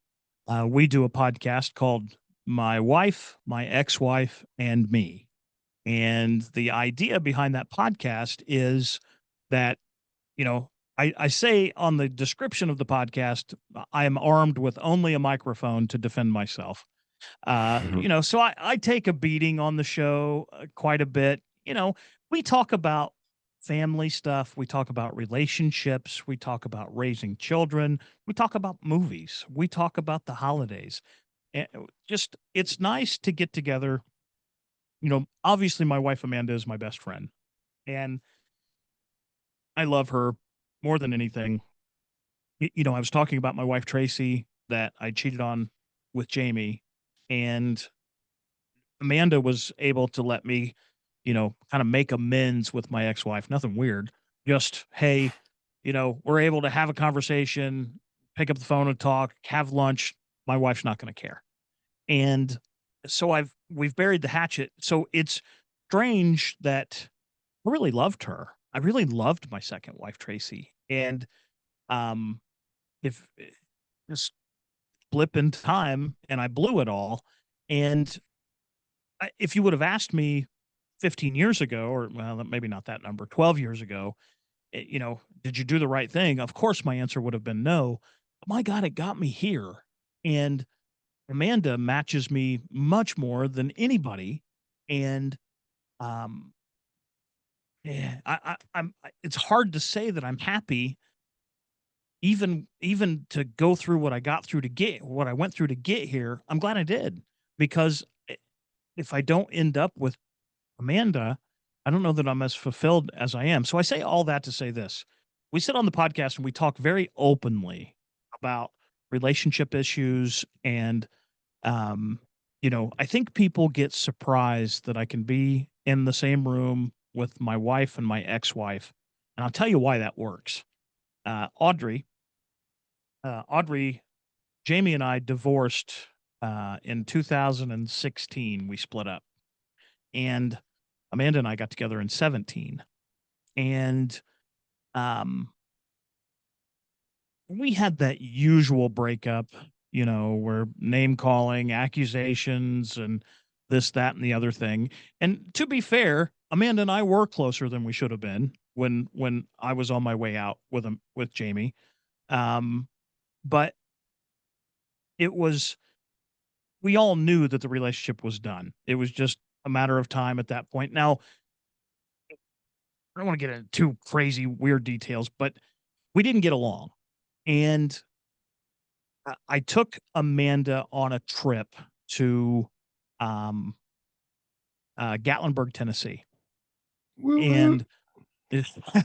we do a podcast called My Wife, My Ex-Wife, and Me. And the idea behind that podcast is that, I say on the description of the podcast, I am armed with only a microphone to defend myself. So I take a beating on the show quite a bit. We talk about family stuff, we talk about relationships, we talk about raising children, we talk about movies, we talk about the holidays. And just it's nice to get together, obviously my wife Amanda is my best friend, and I love her more than anything. I was talking about my wife Tracy that I cheated on with Jamie, and Amanda was able to let me, kind of make amends with my ex-wife. Nothing weird. Just, hey, we're able to have a conversation, pick up the phone and talk, have lunch. My wife's not going to care. And so we've buried the hatchet. So it's strange that I really loved her. I really loved my second wife, Tracy. And um if just blip in time and I blew it all. And if you would have asked me 15 years ago, or well, maybe not that number, 12 years ago, did you do the right thing? Of course, my answer would have been no. But my God, it got me here. And Amanda matches me much more than anybody. And um, yeah, it's hard to say that I'm happy, even to go through what I got through to get what I went through to get here. I'm glad I did, because if I don't end up with Amanda, I don't know that I'm as fulfilled as I am. So I say all that to say this. We sit on the podcast and we talk very openly about relationship issues. And, um, I think people get surprised that I can be in the same room with my wife and my ex wife. And I'll tell you why that works. Audrey, Audrey, Jamie and I divorced in 2016. We split up. And Amanda and I got together in 17. And um, we had that usual breakup, where name calling, accusations, and this, that, and the other thing. And to be fair, Amanda and I were closer than we should have been when I was on my way out with Jamie. Um, but it was we all knew that the relationship was done. It was just a matter of time at that point. Now, I don't want to get into too crazy, weird details, but we didn't get along. And I took Amanda on a trip to um, Gatlinburg, Tennessee. Woo woo. And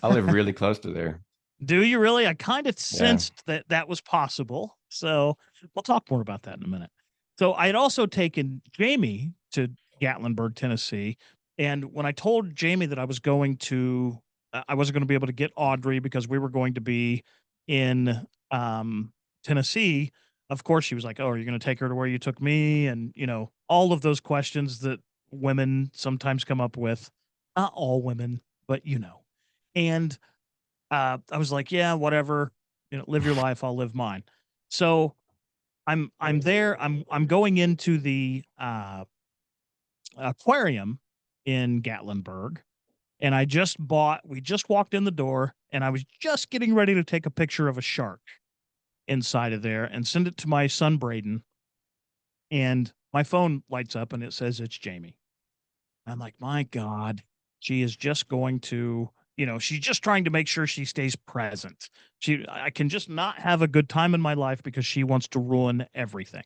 I live really close to there. do you really? I kind of Yeah. sensed that that was possible. So we'll talk more about that in a minute. So I had also taken Jamie to Gatlinburg, Tennessee. And when I told Jamie that I wasn't going to be able to get Audrey because we were going to be in Tennessee, of course she was like, "Oh, are you going to take her to where you took me?" And, all of those questions that women sometimes come up with. Not all women, but And I was like, yeah, whatever, live your life, I'll live mine. So I'm there. I'm going into the aquarium in Gatlinburg, and we just walked in the door, and I was just getting ready to take a picture of a shark inside of there and send it to my son Braden, and my phone lights up and it says it's Jamie. I'm like, my God, she is just going to, she's just trying to make sure she stays present. I can just not have a good time in my life because she wants to ruin everything.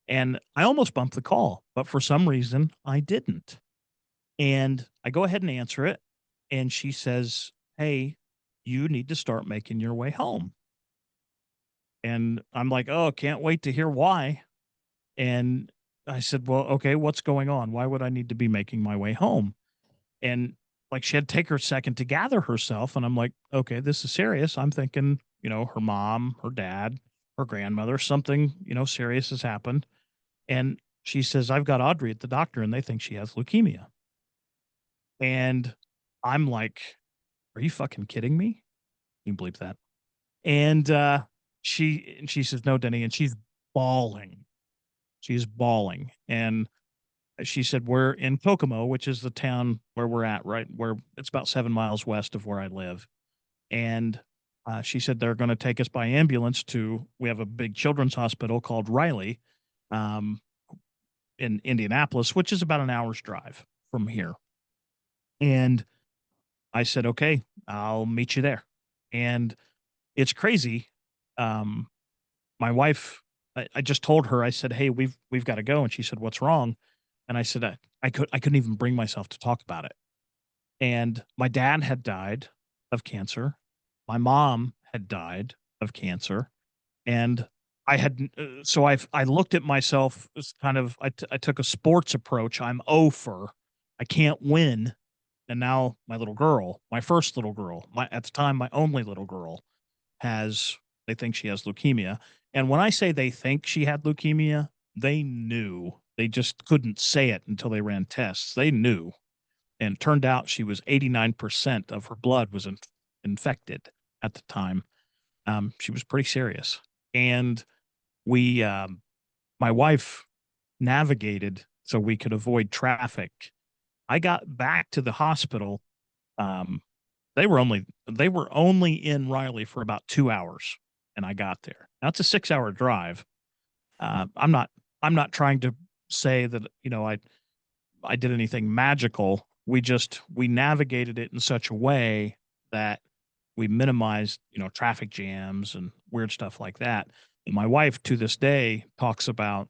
And I almost bumped the call, but for some reason I didn't. And I go ahead and answer it. And she says, "Hey, you need to start making your way home." And I'm like, "Oh, can't wait to hear why." And I said, "Well, okay, what's going on? Why would I need to be making my way home?" And like she had to take her a second to gather herself. And I'm like, okay, this is serious. I'm thinking, her mom, her dad, her grandmother, something, serious has happened. And she says, "I've got Audrey at the doctor and they think she has leukemia." And I'm like, are you fucking kidding me? You can believe that. And she says, "No, Denny." And she's bawling. She's bawling. And she said, "We're in Kokomo, which is the town where we're at, right? Where it's about 7 miles west of where I live." And she said, "They're going to take us by ambulance we have a big children's hospital called Riley um, in Indianapolis, which is about an hour's drive from here." And I said, "Okay, I'll meet you there." And it's crazy. Um, my wife, I just told her, I said, "Hey, we've got to go." And she said, "What's wrong?" And I said, I couldn't even bring myself to talk about it. And my dad had died of cancer. My mom had died of cancer. And I looked at myself as kind of, I took a sports approach. I'm over. I can't win. And now my little girl, my first little girl, at the time, my only little girl has, they think she has leukemia. And when I say they think she had leukemia, they knew. They just couldn't say it until they ran tests. They knew. And it turned out she was 89% of her blood was infected at the time. She was pretty serious. And we, my wife navigated so we could avoid traffic. I got back to the hospital. Um, they were only in Riley for about 2 hours, and I got there. Now it's a 6 hour drive. I'm not trying to say that I did anything magical. We navigated it in such a way that we minimized traffic jams and weird stuff like that. And my wife to this day talks about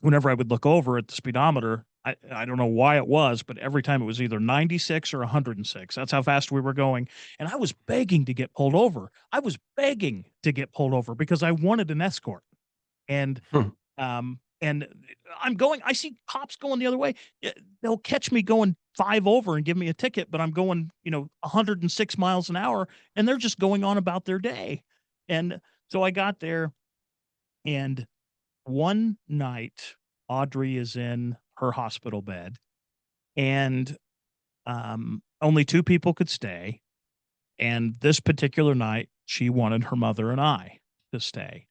whenever I would look over at the speedometer, I don't know why it was, but every time it was either 96 or 106. That's how fast we were going. And I was begging to get pulled over. I was begging to get pulled over because I wanted an escort. And Hmm. and I see cops going the other way. They'll catch me going 5 over and give me a ticket, but I'm going, 106 miles an hour, and they're just going on about their day. And so I got there, and one night, Audrey is in her hospital bed, and only two people could stay. And this particular night, she wanted her mother and I to stay.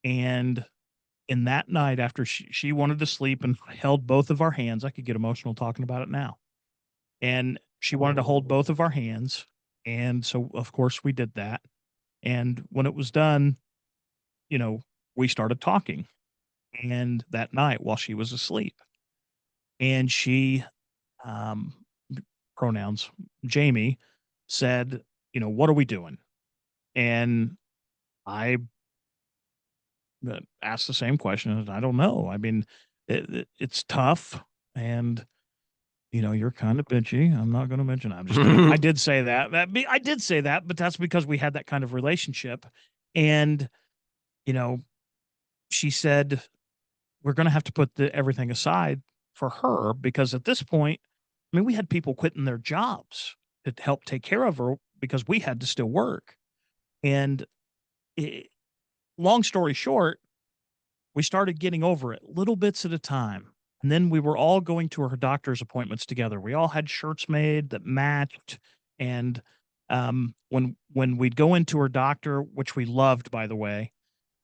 And in that night, after she wanted to sleep and held both of our hands, I could get emotional talking about it now. And she wanted to hold both of our hands. And so, of course, we did that. And when it was done, you know, we started talking. And that night while she was asleep, and she, um, pronouns, Jamie said, what are we doing? And I asked the same question. And I don't know. I mean, it's tough. And, you're kind of bitchy. I'm not going to mention. I'm just kidding. I did say that. I did say that, but that's because we had that kind of relationship. And, you know, she said, we're going to have to put everything aside for her because at this point, I mean, we had people quitting their jobs to help take care of her because we had to still work. And it, long story short, we started getting over it little bits at a time. And then we were all going to her doctor's appointments together. We all had shirts made that matched. And when we'd go into her doctor, which we loved, by the way,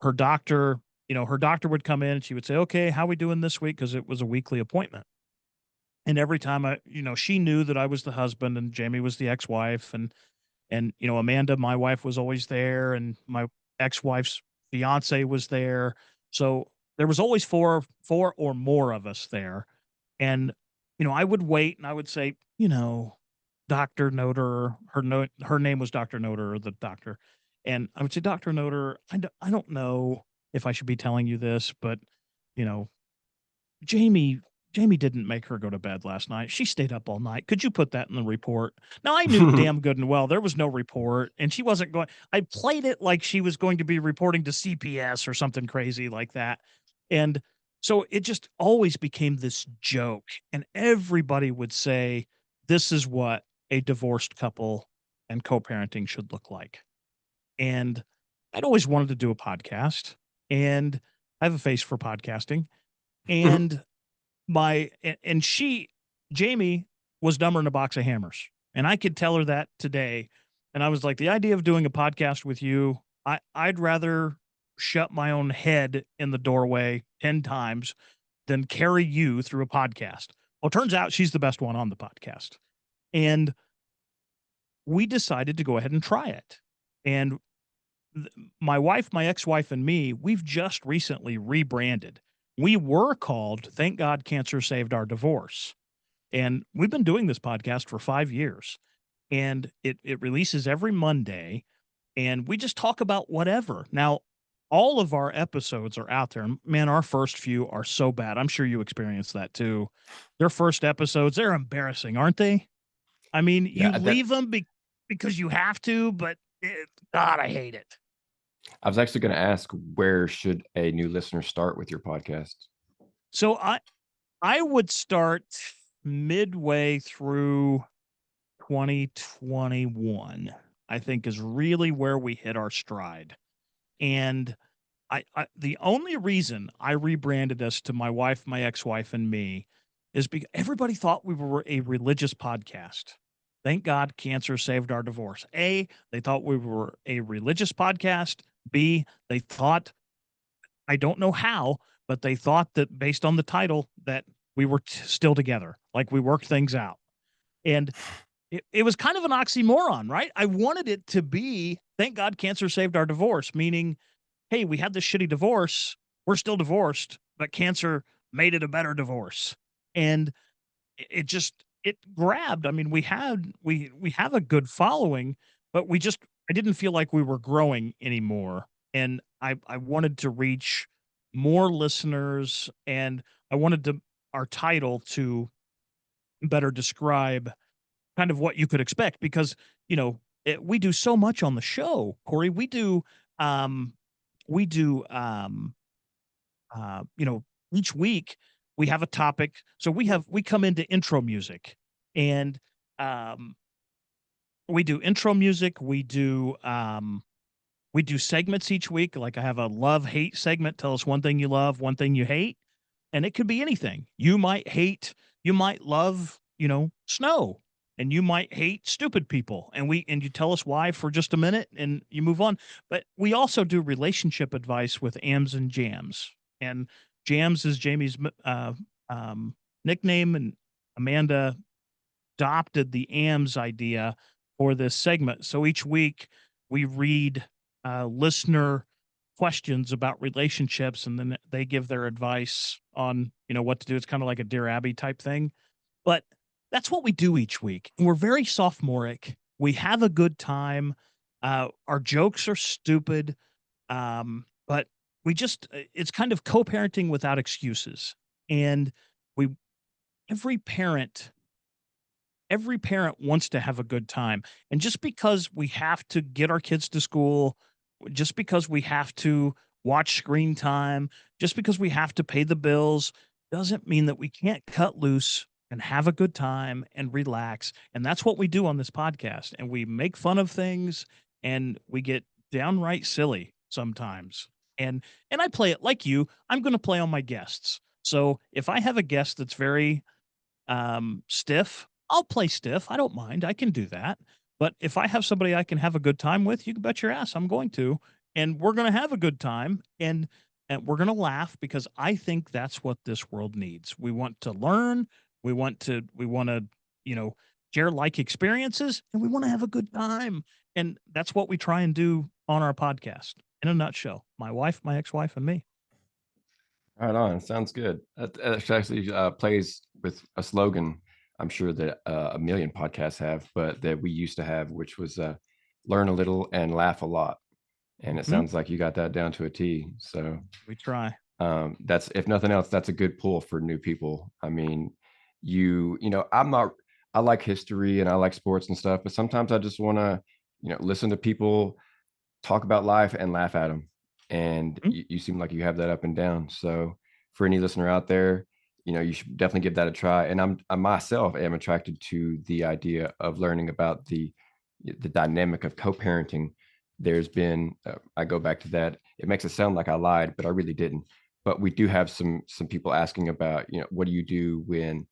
her doctor, her doctor would come in and she would say, okay, how we doing this week? Because it was a weekly appointment. And every time she knew that I was the husband and Jamie was the ex-wife, and Amanda, my wife, was always there, and my ex-wife's fiance was there. So there was always four or more of us there. And I would wait and I would say, Dr. Noter, her name was Dr. Noter, the doctor. And I would say, Dr. Noter, I don't know if I should be telling you this, but you know, Jamie Jamie didn't make her go to bed last night. She stayed up all night. Could you put that in the report? Now I knew damn good and well there was no report, and she wasn't going. I played it like she was going to be reporting to CPS or something crazy like that. And so it just always became this joke, and everybody would say, this is what a divorced couple and co-parenting should look like. And I'd always wanted to do a podcast, and I have a face for podcasting. And she, Jamie, was dumber than a box of hammers. And I could tell her that today. And I was like, the idea of doing a podcast with you, I'd rather shut my own head in the doorway 10 times than carry you through a podcast. Well, it turns out she's the best one on the podcast. And we decided to go ahead and try it. And my wife, my ex-wife, and me, we've just recently rebranded. We were called Thank God Cancer Saved Our Divorce. And we've been doing this podcast for 5 years. And it releases every Monday. And we just talk about whatever. Now, all of our episodes are out there. And man, our first few are so bad. I'm sure you experienced that too. Their first episodes, they're embarrassing, aren't they? I mean, you Yeah, that leave them because you have to, but God, I hate it. I was actually going to ask, where should a new listener start with your podcast? So I would start midway through 2021. I think is really where we hit our stride. And I the only reason I rebranded us to my wife, my ex-wife, and me is because everybody thought we were a religious podcast. Thank God cancer saved our divorce. A, they thought we were a religious podcast. B, they thought, I don't know how, but they thought that based on the title that we were still together, like we worked things out. And it was kind of an oxymoron, right? I wanted it to be, thank God cancer saved our divorce, meaning, hey, we had this shitty divorce. We're still divorced, but cancer made it a better divorce. And it just it grabbed. I mean, we have a good following, but I didn't feel like we were growing anymore. And I wanted to reach more listeners, and I wanted to our title to better describe kind of what you could expect because, we do so much on the show, Corey. Um we do you know, each week we have a topic. So we come into intro music, and um we do intro music, we do segments each week. Like I have a love hate segment. Tell us one thing you love, one thing you hate, and it could be anything. You might love, snow, and you might hate stupid people. And you tell us why for just a minute and you move on. But we also do relationship advice with AMs and Jams. And Jams is Jamie's um, nickname, and Amanda adopted the AMS idea for this segment. So each week we read listener questions about relationships, and then they give their advice on what to do. It's kind of like a Dear Abby type thing, but that's what we do each week. We're very sophomoric. We have a good time. Our jokes are stupid, but it's kind of co-parenting without excuses. And we every parent every parent wants to have a good time. And just because we have to get our kids to school, just because we have to watch screen time, just because we have to pay the bills, doesn't mean that we can't cut loose and have a good time and relax. And that's what we do on this podcast. And we make fun of things, and we get downright silly sometimes. And I play it like you. I'm going to play on my guests. So if I have a guest that's very stiff, I'll play stiff. I don't mind. I can do that. But if I have somebody I can have a good time with, you can bet your ass I'm going to. And we're going to have a good time, and we're going to laugh, because I think that's what this world needs. We want to learn, we want to, you know, share like experiences, and we want to have a good time. And that's what we try and do on our podcast in a nutshell. My wife, my ex-wife, and me. Right on. Sounds good. That actually plays with a slogan I'm sure that a million podcasts have, but that we used to have, which was learn a little and laugh a lot. And it Hmm? sounds like you got that down to a T. So We try. that's, if nothing else, that's a good pull for new people. I mean, I'm not, I like history and I like sports and stuff, but sometimes I just want to, listen to people talk about life and laugh at them. And Hmm? you seem like you have that up and down. So for any listener out there, you should definitely give that a try. And I myself am attracted to the idea of learning about the dynamic of co-parenting. There's been, I go back to that. It makes it sound like I lied, but I really didn't. But we do have some people asking about, what do you do when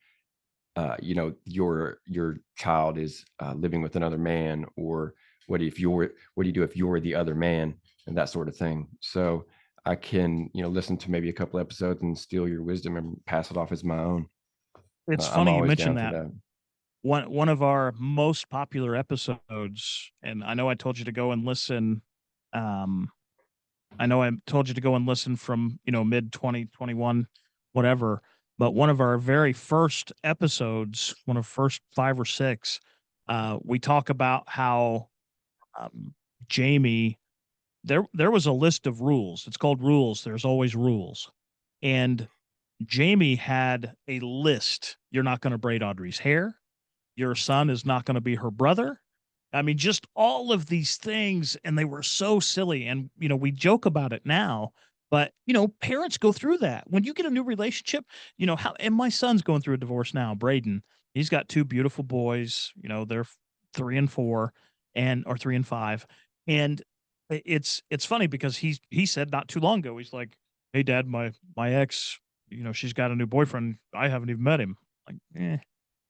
your child is living with another man, or what do you do if you're the other man, and that sort of thing. So I can listen to maybe a couple episodes and steal your wisdom and pass it off as my own. It's I'm funny you always mentioned down for that. that. One of our most popular episodes, and I know I told you to go and listen. Um, I know I told you to go and listen from mid 2021, whatever. But one of our very first episodes, one of first 5 or 6, we talk about how um, Jamie there was a list of rules. It's called rules. There's always rules. And Jamie had a list. You're not going to braid Audrey's hair. Your son is not going to be her brother. I mean, just all of these things. And they were so silly. And, we joke about it now, but, parents go through that. When you get a new relationship, and my son's going through a divorce now, Braden. He's got two beautiful boys, they're 3 and 4 or 3 and 5. And it's funny because he said not too long ago, he's like, "Hey dad, my ex, she's got a new boyfriend. I haven't even met him." Like,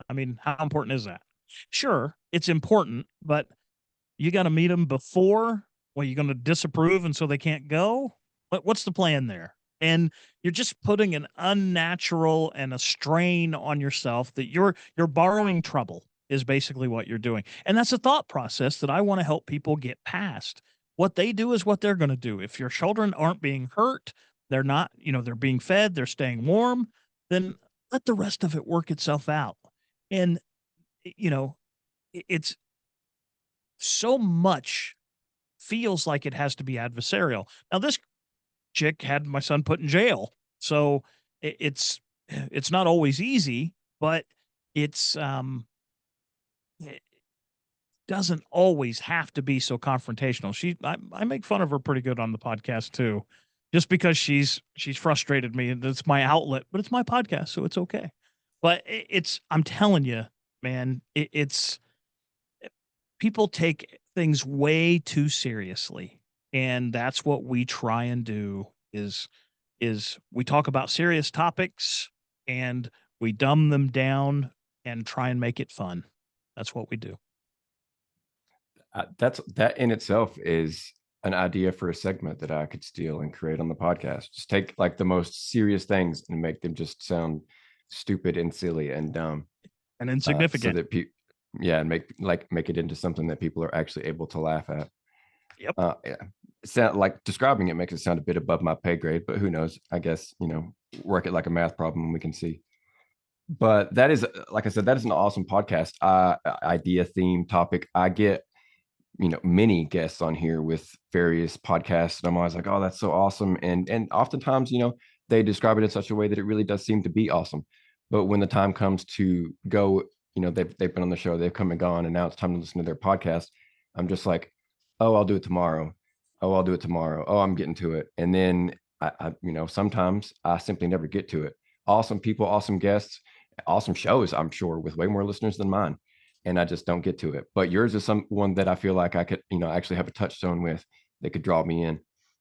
I mean, how important is that? Sure, it's important, but you got to meet them before. Well, you're going to disapprove, and so they can't go. What's the plan there? And you're just putting an unnatural and a strain on yourself that you're borrowing trouble is basically what you're doing. And that's a thought process that I want to help people get past. What they do is what they're going to do. If your children aren't being hurt, they're not, they're being fed, they're staying warm, then let the rest of it work itself out. And it's so much feels like it has to be adversarial. Now, this chick had my son put in jail, so it's not always easy, but it doesn't always have to be so confrontational. I make fun of her pretty good on the podcast too, just because she's frustrated me, and it's my outlet, but it's my podcast, so it's okay. But I'm telling you, man, it's people take things way too seriously, and that's what we try and do is we talk about serious topics and we dumb them down and try and make it fun. That's what we do. That in itself is an idea for a segment that I could steal and create on the podcast. Just take like the most serious things and make them just sound stupid and silly and dumb, And so insignificant. that people, yeah, and make it into something that people are actually able to laugh at. Yep. Yeah, sound like describing it makes it sound a bit above my pay grade, but who knows? I guess work it like a math problem and we can see. But that is, like I said, that is an awesome podcast idea, theme, topic. I get many guests on here with various podcasts, and I'm always like, oh, that's so awesome. And oftentimes they describe it in such a way that it really does seem to be awesome. But when the time comes to go, they've been on the show, they've come and gone, and now it's time to listen to their podcast. I'm just like, oh, I'll do it tomorrow. Oh, I'll do it tomorrow. Oh, I'm getting to it. And then sometimes I simply never get to it. Awesome people, awesome guests, awesome shows, I'm sure, with way more listeners than mine, and I just don't get to it. But yours is someone that I feel like I could, actually have a touchstone with that could draw me in.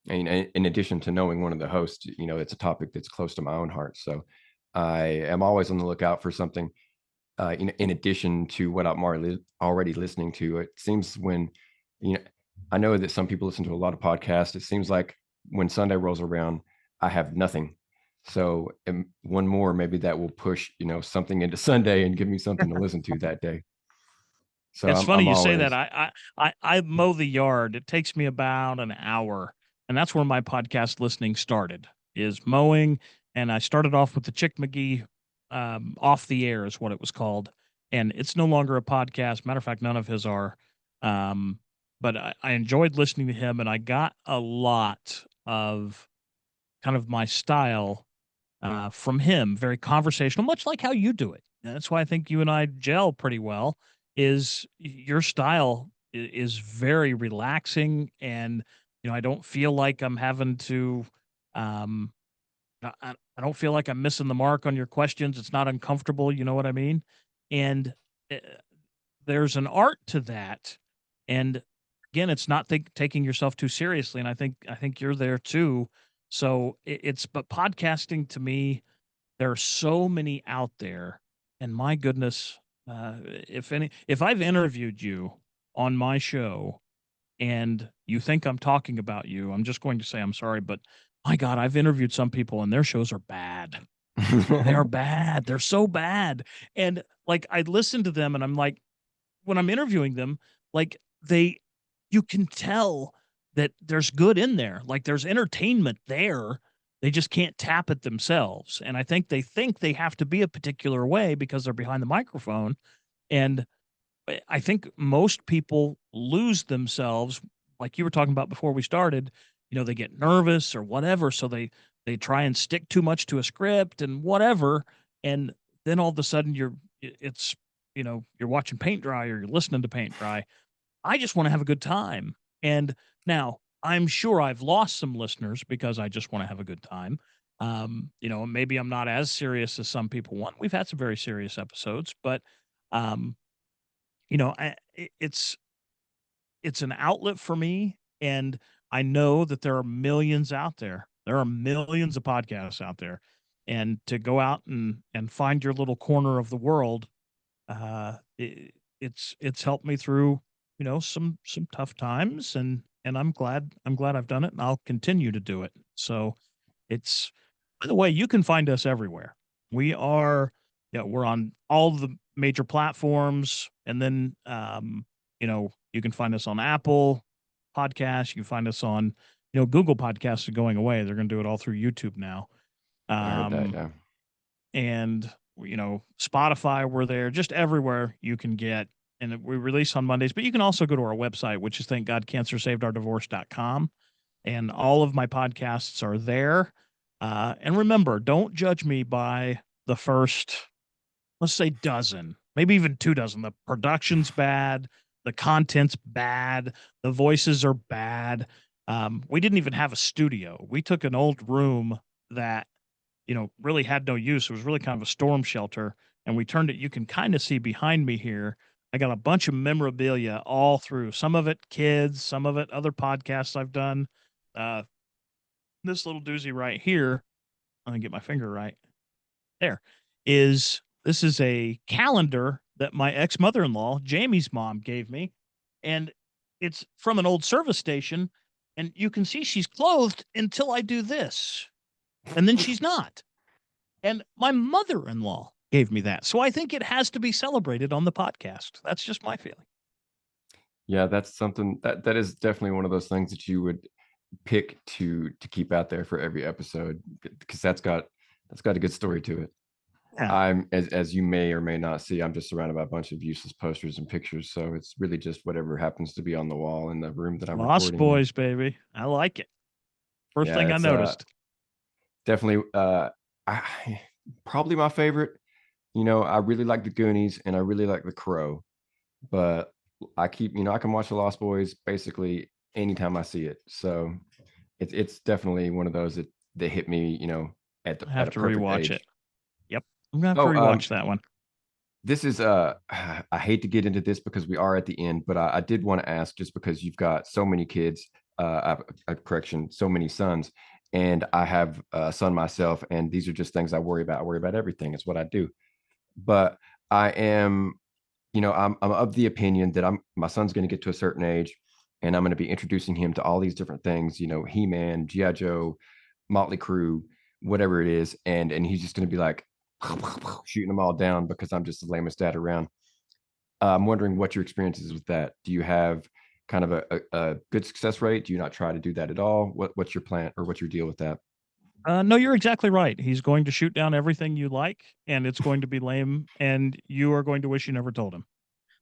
And in addition to knowing one of the hosts, it's a topic that's close to my own heart. So I am always on the lookout for something, in addition to what I'm already listening to. It seems when, you know, I know that some people listen to a lot of podcasts. It seems like when Sunday rolls around, I have nothing. So one more, maybe that will push, something into Sunday and give me something to listen to that day. So It's funny I'm you say that. always, I mow the yard. It takes me about an hour, and that's where my podcast listening started, is mowing. And I started off with the Chick McGee, off the air is what it was called, and it's no longer a podcast. Matter of fact, none of his are. Um, but I enjoyed listening to him, and I got a lot of kind of my style from him. Very conversational, much like how you do it. And that's why I think you and I gel pretty well. Is your style is very relaxing, and I don't feel like I'm having to. Um, I don't feel like I'm missing the mark on your questions. It's not uncomfortable. You know what I mean? And uh, there's an art to that. And again, it's not taking yourself too seriously. And I think you're there too. So but podcasting to me, there are so many out there, and my goodness, if I've interviewed you on my show and you think I'm talking about you, I'm just going to say I'm sorry, but my God, I've interviewed some people and their shows are bad. They are bad. They're so bad. And like I listen to them and I'm like, when I'm interviewing them, like you can tell that there's good in there. Like there's entertainment there. They just can't tap it themselves. And I think they have to be a particular way because they're behind the microphone. And I think most people lose themselves like you were talking about before we started, they get nervous or whatever, so they try and stick too much to a script and whatever, and then all of a sudden it's you're watching paint dry or you're listening to paint dry. I just want to have a good time. And now I'm sure I've lost some listeners because I just want to have a good time. Maybe I'm not as serious as some people want. We've had some very serious episodes, but um, it's an outlet for me, and I know that there are millions out there. There are millions of podcasts out there, and to go out and find your little corner of the world, it's helped me through some tough times, and I'm glad I've done it, and I'll continue to do it. So it's by the way, you can find us everywhere. We are, yeah, we're on all the major platforms, and then you can find us on Apple Podcasts. You can find us on Google Podcasts are going away. They're going to do it all through YouTube now. I heard that. Um, Yeah. and Spotify, we're there, just everywhere you can get. And we release on Mondays, but you can also go to our website, which is thankgodcancersavedourdivorce.com, and all of my podcasts are there. And remember, don't judge me by the first, let's say, dozen, maybe even 2 dozen. The production's bad, the content's bad, the voices are bad. We didn't even have a studio. We took an old room that really had no use. It was really kind of a storm shelter. And we turned it, you can kind of see behind me here. I got a bunch of memorabilia all through. Some of it kids, some of it other podcasts I've done. Uh, this little doozy right here, I'm gonna get my finger right. There is this is a calendar that my ex-mother-in-law, Jamie's mom, gave me. And it's from an old service station. And you can see she's clothed until I do this. And then she's not. And my mother-in-law gave me that. So I think it has to be celebrated on the podcast. That's just my feeling. Yeah, that's something that is definitely one of those things that you would pick to keep out there for every episode, because that's got a good story to it. Yeah. I'm as you may or may not see, I'm just surrounded by a bunch of useless posters and pictures, so it's really just whatever happens to be on the wall in the room that I'm Lost recording in. Boys, baby. I like it. First Yeah, thing I it's noticed. definitely I probably my favorite. I really like the Goonies and I really like the Crow, but I can watch the Lost Boys basically anytime I see it. So it's definitely one of those that hit me, at I at have a to perfect rewatch age. it. Yep. I'm gonna have to Oh, rewatch that one. this is I hate to get into this because we are at the end, but I did want to ask, just because you've got so many kids, correction, so many sons, and I have a son myself, and these are just things I worry about. I worry about everything. It's what I do. But I am, I'm of the opinion that my son's going to get to a certain age, and I'm going to be introducing him to all these different things, He-Man, GI Joe, Motley Crue, whatever it is, and he's just going to be like shooting them all down because I'm just the lamest dad around. I'm wondering what your experience is with that. Do you have kind of a good success rate? Do you not try to do that at all? What's your plan, or what's your deal with that? No, you're exactly right. He's going to shoot down everything you like, and it's going to be lame, and you are going to wish you never told him.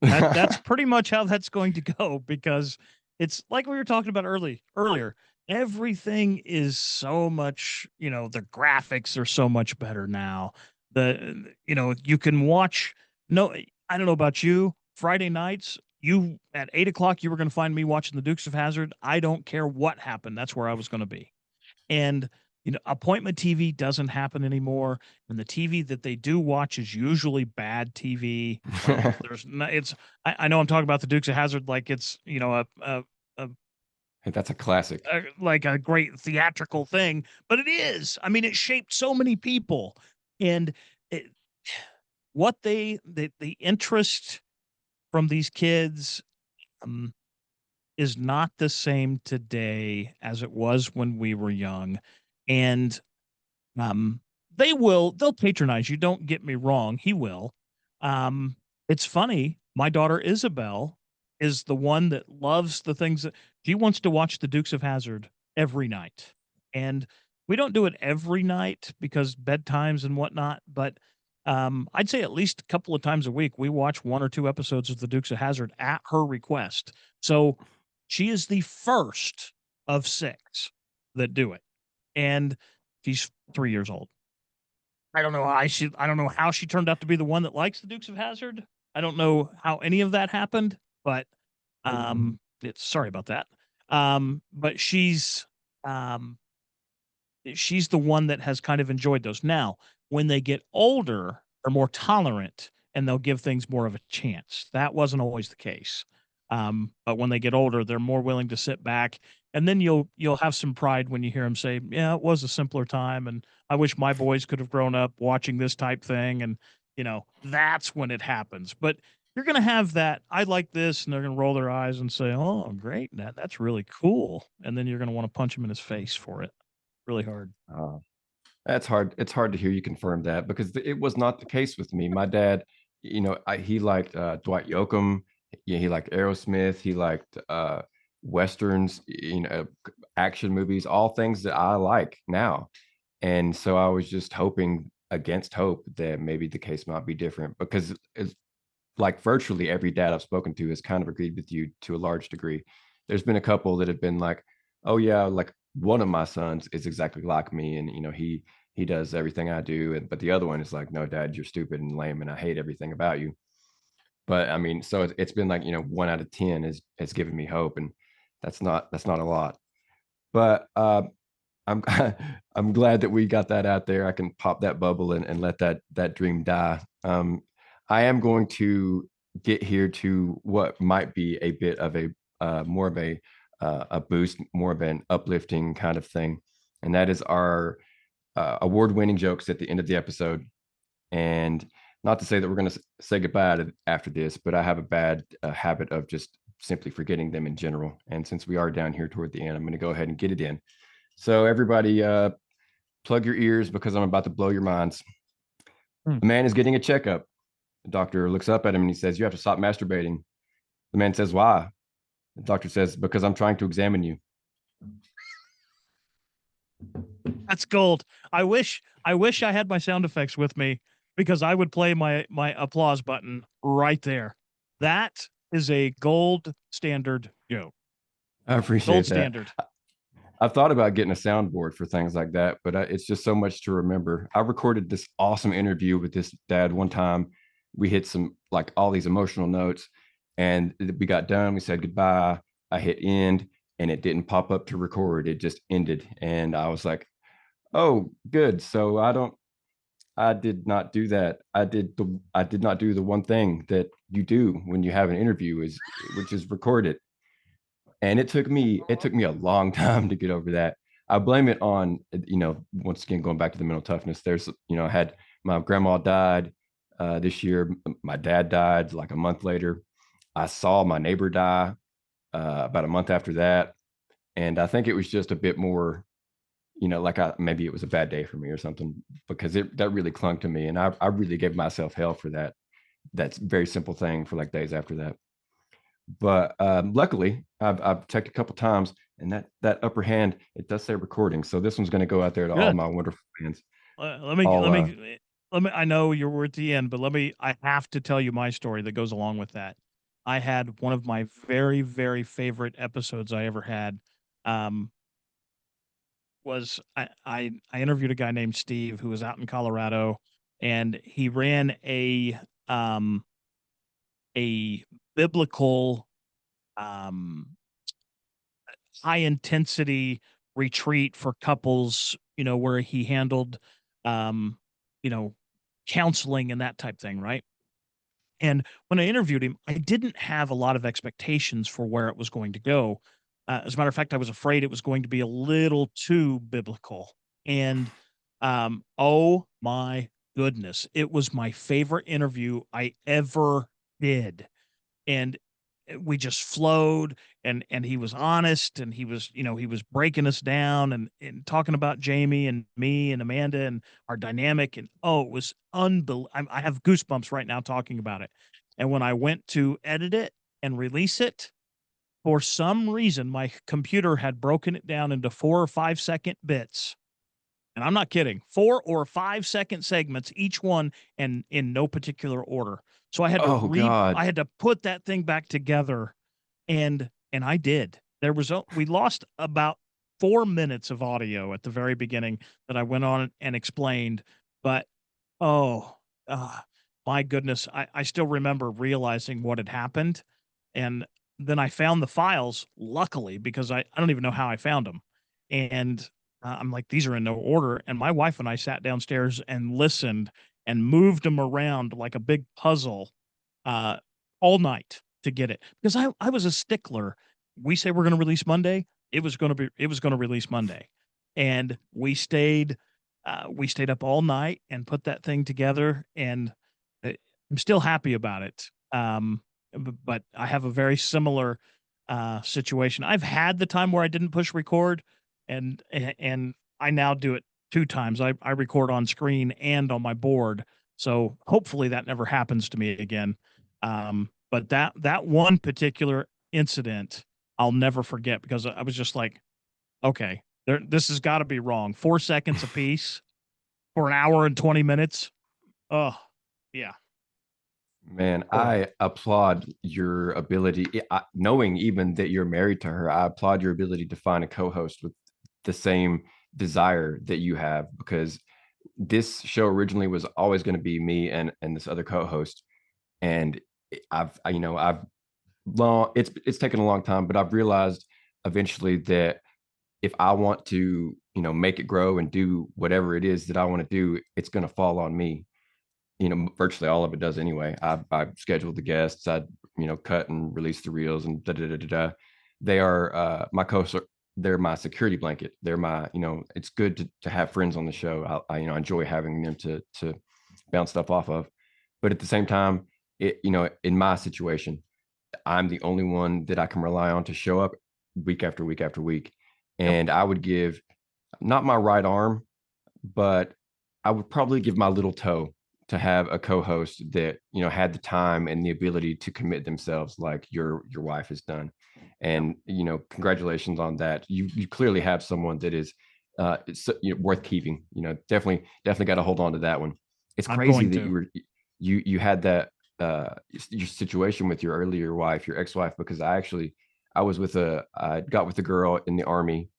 That's pretty much how that's going to go, because it's like we were talking about earlier. Everything is so much, the graphics are so much better now. You can watch. No, I don't know about you. Friday nights, you at 8 o'clock, you were going to find me watching the Dukes of Hazzard. I don't care what happened. That's where I was going to be. And appointment TV doesn't happen anymore, and the TV that they do watch is usually bad TV. Like there's no, it's I know I'm talking about the Dukes of Hazzard like it's Hey, that's a classic. like a great theatrical thing, but it is. I mean, it shaped so many people, and it, what the interest from these kids um, is not the same today as it was when we were young, and Um, they'll patronize you. Don't get me wrong. He will. Um, it's funny. My daughter Isabel is the one that loves the things that she wants to watch the Dukes of Hazzard every night. And we don't do it every night because bedtimes and whatnot, but I'd say at least a couple of times a week we watch 1 or 2 episodes of the Dukes of Hazzard at her request. So She is the first of 6 that do it, and she's 3 years old. I don't know how she turned out to be the one that likes the Dukes of Hazzard. I don't know how any of that happened, but it's sorry about that. But um she's the one that has kind of enjoyed those. Now, when they get older, they're more tolerant and they'll give things more of a chance. That wasn't always the case. But when they get older, they're more willing to sit back, and then you'll have some pride when you hear them say, "Yeah, it was a simpler time, and I wish my boys could have grown up watching this type thing." And that's when it happens. But you're going to have that. I like this, and they're going to roll their eyes and say, "Oh, great, that's really cool." And then you're going to want to punch him in his face for it really hard. Uh, that's hard. It's hard to hear you confirm that because it was not the case with me. My dad, he liked Dwight Yoakam. Yeah, he liked Aerosmith. He liked westerns, action movies, all things that I like now. And so I was just hoping against hope that maybe the case might be different because it's like virtually every dad I've spoken to has kind of agreed with you to a large degree. There's been a couple that have been like, "Oh yeah, like one of my sons is exactly like me, and he does everything I do," but the other one is like, "No, Dad, you're stupid and lame, and I hate everything about you." But I mean, so it's been like 1 out of 10 has given me hope, and that's not a lot. But I'm I'm glad that we got that out there. I can pop that bubble and let that dream die. I am going to get here to what might be a bit of a more of a boost, more of an uplifting kind of thing, and that is our award-winning jokes at the end of the episode. And not to say that we're going to say goodbye after this, but I have a bad habit of just simply forgetting them in general. And since we are down here toward the end, I'm going to go ahead and get it in. So everybody, plug your ears because I'm about to blow your minds. The man is getting a checkup. The doctor looks up at him and he says, "You have to stop masturbating." The man says, "Why?" The doctor says, "Because I'm trying to examine you." That's gold. I wish I had my sound effects with me because I would play my applause button right there. That is a gold standard joke. I Gold appreciate that. standard. I've thought about getting a soundboard for things like that, but it's just so much to remember. I recorded this awesome interview with this dad one time. We hit some like all these emotional notes, and we got done. We said goodbye. I hit end, and it didn't pop up to record. It just ended, and I was like, "Oh, good." So I did not do that. I did not do the one thing that you do when you have an interview which is record it. And it took me a long time to get over that. I blame it on, once again going back to the mental toughness. I had my grandma died this year. My dad died like a month later. I saw my neighbor die about a month after that, and I think it was just a bit more, like maybe it was a bad day for me or something because that really clung to me, and I really gave myself hell for that. That's very simple thing for like days after that. But luckily, I've checked a couple times, and that upper hand it does say recording. So this one's going to go out there to all Good. my wonderful fans. Let me All let me let me. I know you're at the end, but let me. I have to tell you my story that goes along with that. I had one of my very very favorite episodes I ever had. Um, was I interviewed a guy named Steve who was out in Colorado, and he ran a biblical um high intensity retreat for couples, where he handled um you know counseling and that type thing, right? And when I interviewed him, I didn't have a lot of expectations for where it was going to go. As a matter of fact, I was afraid it was going to be a little too biblical. And oh my goodness, it was my favorite interview I ever did. And we just flowed, and he was honest, and he was breaking us down and talking about Jamie and me and Amanda and our dynamic. And oh, it was unbelievable. I have goosebumps right now talking about it. And when I went to edit it and release it, for some reason my computer had broken it down into 4 or 5 second bits. And I'm not kidding, 4 or 5 second segments, each one, and in no particular order. So Oh God. I had to put that thing back together, and I did. we lost about 4 minutes of audio at the very beginning that I went on and explained, but oh, uh, my goodness, I still remember realizing what had happened, and then I found the files, luckily, because I don't even know how I found them, and I'm like, these are in no order, and my wife and I sat downstairs and listened and moved them around like a big puzzle, uh, all night to get it because I was a stickler. We say we're going to release Monday. It was going to release Monday, and we stayed up all night and put that thing together, and I'm still happy about it. But I have a very similar situation. I've had the time where I didn't push record, and I now do it two times. I record on screen and on my board, so hopefully that never happens to me again. But that one particular incident I'll never forget because I was just like, okay, this has got to be wrong. 4 seconds apiece for an hour and 20 minutes. Oh, yeah. Man, Boy. I applaud your ability, knowing even that you're married to her. I applaud your ability to find a co-host with the same desire that you have, because this show originally was always going to be me and this other co-host, and I've long it's taken a long time, but I've realized eventually that if I want to, make it grow and do whatever it is that I want to do, it's going to fall on me. Virtually all of it does anyway. I schedule the guests, I cut and release the reels and da da da da da. They are my co-hosts. They're my security blanket. They're my, it's good to have friends on the show. I enjoy having them to bounce stuff off of. But at the same time, in my situation, I'm the only one that I can rely on to show up week after week after week. Yep. And I would give not my right arm, but I would probably give my little toe to have a co-host that had the time and the ability to commit themselves like your wife has done. Yep. And congratulations on that. You clearly have someone that is it's worth keeping. Definitely got to hold on to that one. It's I'm crazy going that to. you had that your situation with your earlier wife, your ex-wife, because I got with a girl in the army.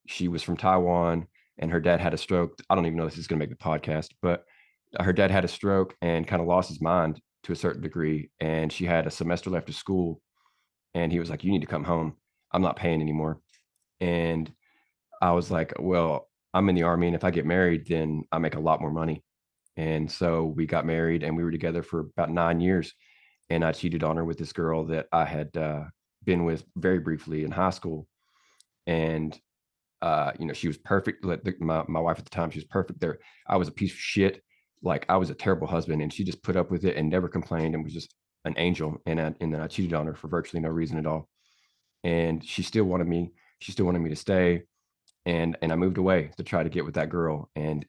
She was from Taiwan, and her dad had a stroke. I don't even know if this is going to make the podcast, but her dad had a stroke and kind of lost his mind to a certain degree. And she had a semester left of school. And he was like, "You need to come home. I'm not paying anymore." And I was like, "Well, I'm in the army. And if I get married, then I make a lot more money." And so we got married, and we were together for about 9 years. And I cheated on her with this girl that I had been with very briefly in high school. And she was perfect. Like my wife at the time, she was perfect there. I was a piece of shit. Like I was a terrible husband, and she just put up with it and never complained and was just an angel. And then I cheated on her for virtually no reason at all. And she still wanted me. She still wanted me to stay. And I moved away to try to get with that girl. And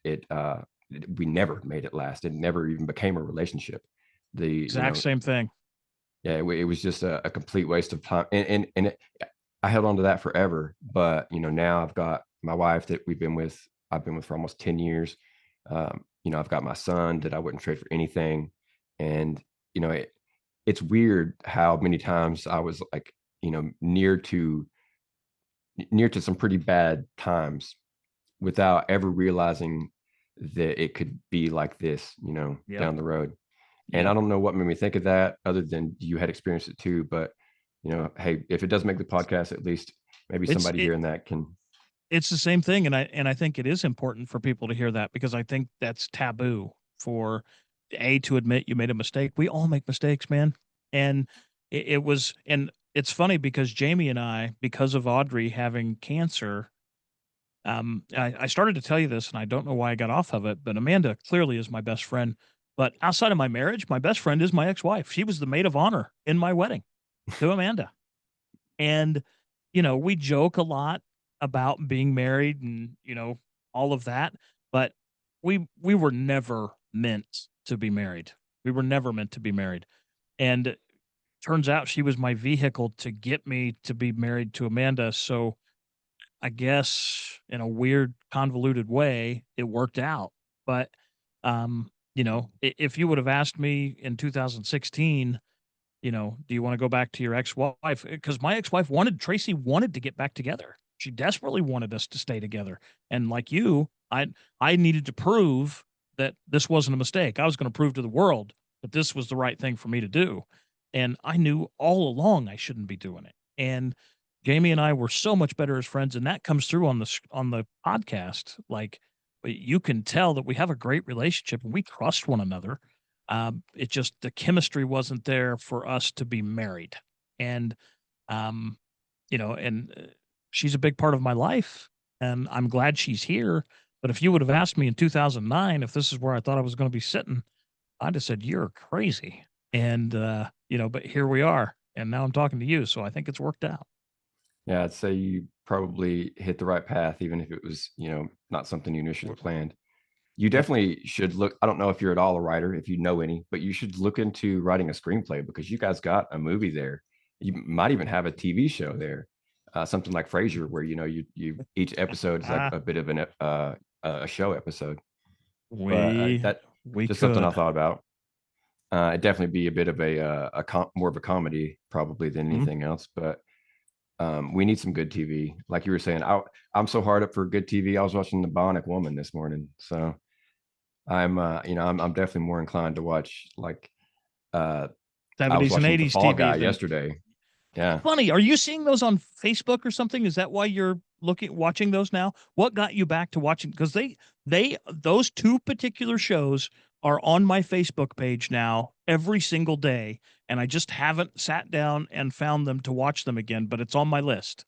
we never made it last. It never even became a relationship. The Exact same thing. Yeah, it was just a complete waste of time. I held on to that forever. But now I've got my wife that I've been with for almost 10 years. I've got my son that I wouldn't trade for anything. And it's weird how many times I was like, near to some pretty bad times without ever realizing that it could be like this, Yep. down the road. And I Yep. don't know what made me think of that, other than you had experienced it too. But hey, if it does make the podcast, at least maybe It's somebody it hearing that can. it's the same thing, and I think it is important for people to hear that because I think that's taboo for to admit you made a mistake. We all make mistakes, man. And and it's funny because Jamie and I, because of Audrey having cancer, I started to tell you this, and I don't know why I got off of it, but Amanda clearly is my best friend. But outside of my marriage, my best friend is my ex-wife. She was the maid of honor in my wedding to Amanda. And, we joke a lot about being married and, all of that, but we were never meant to be married. We were never meant to be married. And turns out she was my vehicle to get me to be married to Amanda. So I guess in a weird, convoluted way, it worked out. But if you would have asked me in 2016, do you want to go back to your ex-wife? Because my ex-wife Tracy wanted to get back together. She desperately wanted us to stay together. And like you, I needed to prove that this wasn't a mistake. I was going to prove to the world that this was the right thing for me to do. And I knew all along I shouldn't be doing it. And Jamie and I were so much better as friends, and that comes through on the podcast. Like, you can tell that we have a great relationship and we trust one another. It just, the chemistry wasn't there for us to be married. And, um, she's a big part of my life, and I'm glad she's here. But if you would have asked me in 2009 if this is where I thought I was going to be sitting, I'd have said, you're crazy. And, but here we are. And now I'm talking to you. So I think it's worked out. Yeah, I'd say you probably hit the right path, even if it was, not something you initially planned. You Yep. definitely should look. I don't know if you're at all a writer, if you know any, but you should look into writing a screenplay because you guys got a movie there. You might even have a TV show there, something like Frasier, where you each episode is like Ah, a bit of a show episode. But we that we just something I could. thought about. It'd definitely be a bit of more of a comedy probably than Mhm. anything else, but we need some good TV. Like you were saying, I'm so hard up for good TV. I was watching The Bionic Woman this morning, so I'm definitely more inclined to watch like uh, I was 70s and watching The 80s Fall TV Guy then. yesterday. Yeah, Funny. Are you seeing those on Facebook or something? Is that why you're watching those now? What got you back to watching? Because those two particular shows are on my Facebook page now every single day. And I just haven't sat down and found them to watch them again, but it's on my list.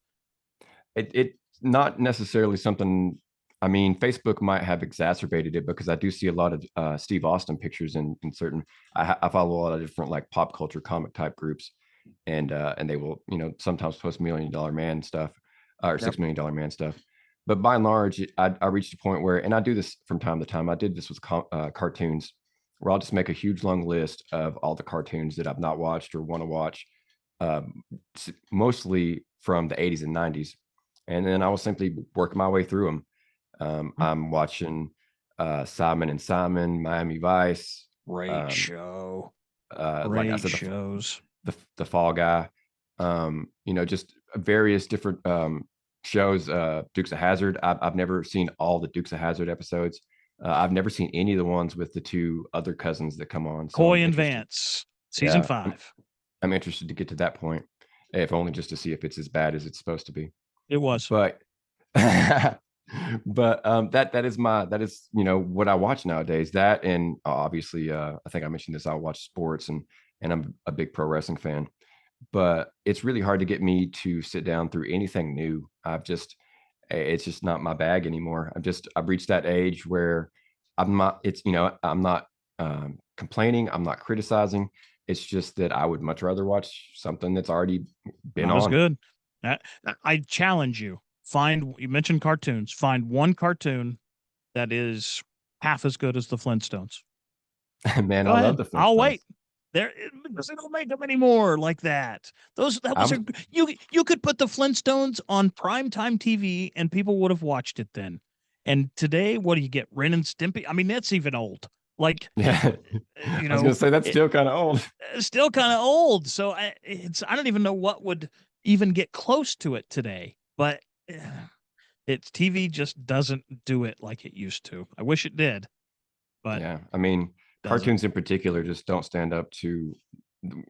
it's not necessarily something. I mean, Facebook might have exacerbated it because I do see a lot of Steve Austin pictures in certain. I follow a lot of different like pop culture comic type groups, and they will sometimes post $1 million man stuff or Yep. $6 million man stuff. But by and large, I reached a point where, and I do this from time to time. I did this with cartoons, where I'll just make a huge long list of all the cartoons that I've not watched or want to watch, um, mostly from the 80s and 90s, and then I will simply work my way through them. I'm watching Simon and Simon, Miami Vice. Great Um, show. like I Great said, shows. the Fall Guy. Just various different shows. Dukes of Hazard. I've never seen all the Dukes of Hazard episodes. I've never seen any of the ones with the two other cousins that come on. So I'm Coy and interested. Vance, season Yeah, I'm, 5. I'm interested to get to that point, if only just to see if it's as bad as it's supposed to be. It was. But but that is what I watch nowadays. That and obviously I think I mentioned this. I'll watch sports and I'm a big pro wrestling fan. But it's really hard to get me to sit down through anything new. It's just not my bag anymore. I've reached that age where I'm not complaining. I'm not criticizing. It's just that I would much rather watch something that's already been Not as on. good. I challenge you. You mentioned cartoons. Find one cartoon that is half as good as the Flintstones. Man, Go I love ahead. the I'll Flintstones. wait. Because they don't make them anymore like that. That was I'm you could put the Flintstones on primetime TV and people would have watched it then. And today, what do you get? Ren and Stimpy? I mean, that's even old. Like, Yeah. you I was gonna know, say that's still kind of old. still kind of old. So I don't even know what would even get close to it today. But it's TV just doesn't do it like it used to. I wish it did, but Yeah, I mean, doesn't. cartoons in particular just don't stand up to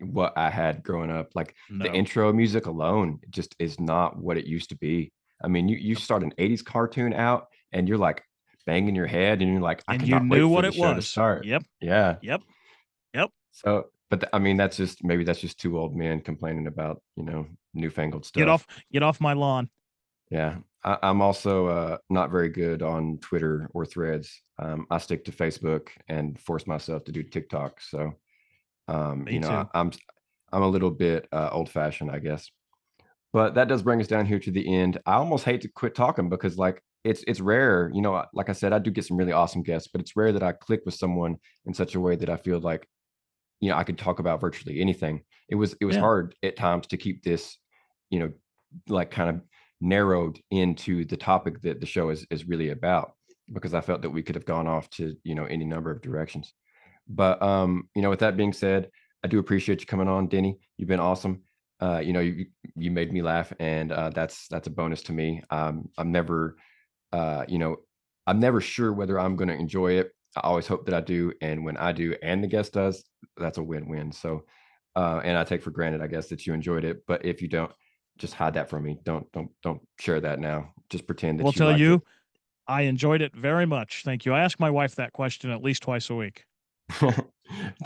what I had growing up. Like the No. intro music alone just is not what it used to be. I mean, you start an 80s cartoon out and you're like banging your head and you're like, I And you cannot knew wait for what the it show to was. start. Yep. Yeah. Yep. Yep. So, but I mean, that's just two old men complaining about, newfangled Get stuff. off get off my lawn. Yeah. I'm also not very good on Twitter or Threads. I stick to Facebook and force myself to do TikTok. So, Me too. I'm a little bit old fashioned, I guess. But that does bring us down here to the end. I almost hate to quit talking because like it's rare, like I said, I do get some really awesome guests, but it's rare that I click with someone in such a way that I feel like, I could talk about virtually anything. It was Yeah. hard at times to keep this, you know, like kind of narrowed into the topic that the show is really about because I felt that we could have gone off to, any number of directions. But with that being said, I do appreciate you coming on, Denny. You've been awesome. You made me laugh, and that's a bonus to me. I'm never, you know, I'm never sure whether I'm going to enjoy it. I always hope that I do, and when I do, and the guest does, that's a win-win. So, and I take for granted, I guess, that you enjoyed it. But if you don't, just hide that from me. Don't share that now. Just pretend We'll that you tell liked it. you, I enjoyed it very much. Thank you. I ask my wife that question at least twice a week. Do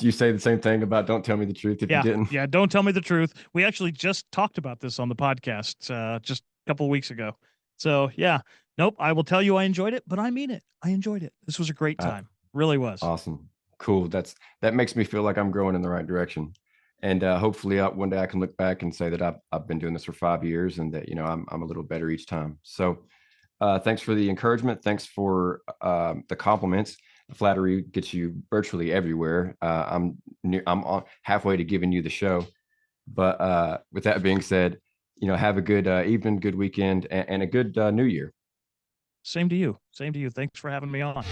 you say the same thing about don't tell me the truth if you Yeah, didn't? yeah. Don't tell me the truth. We actually just talked about this on the podcast just a couple of weeks ago. So yeah, nope. I will tell you I enjoyed it, but I mean it. I enjoyed it. This was a great Uh, time. Really was. Awesome. Cool. That makes me feel like I'm growing in the right direction. And hopefully one day I can look back and say that I've been doing this for 5 years and that, I'm a little better each time. So thanks for the encouragement. Thanks for the compliments. Flattery gets you virtually everywhere. I'm halfway to giving you the show. But with that being said, have a good evening, good weekend, and a good new year. Same to you. Same to you. Thanks for having me on.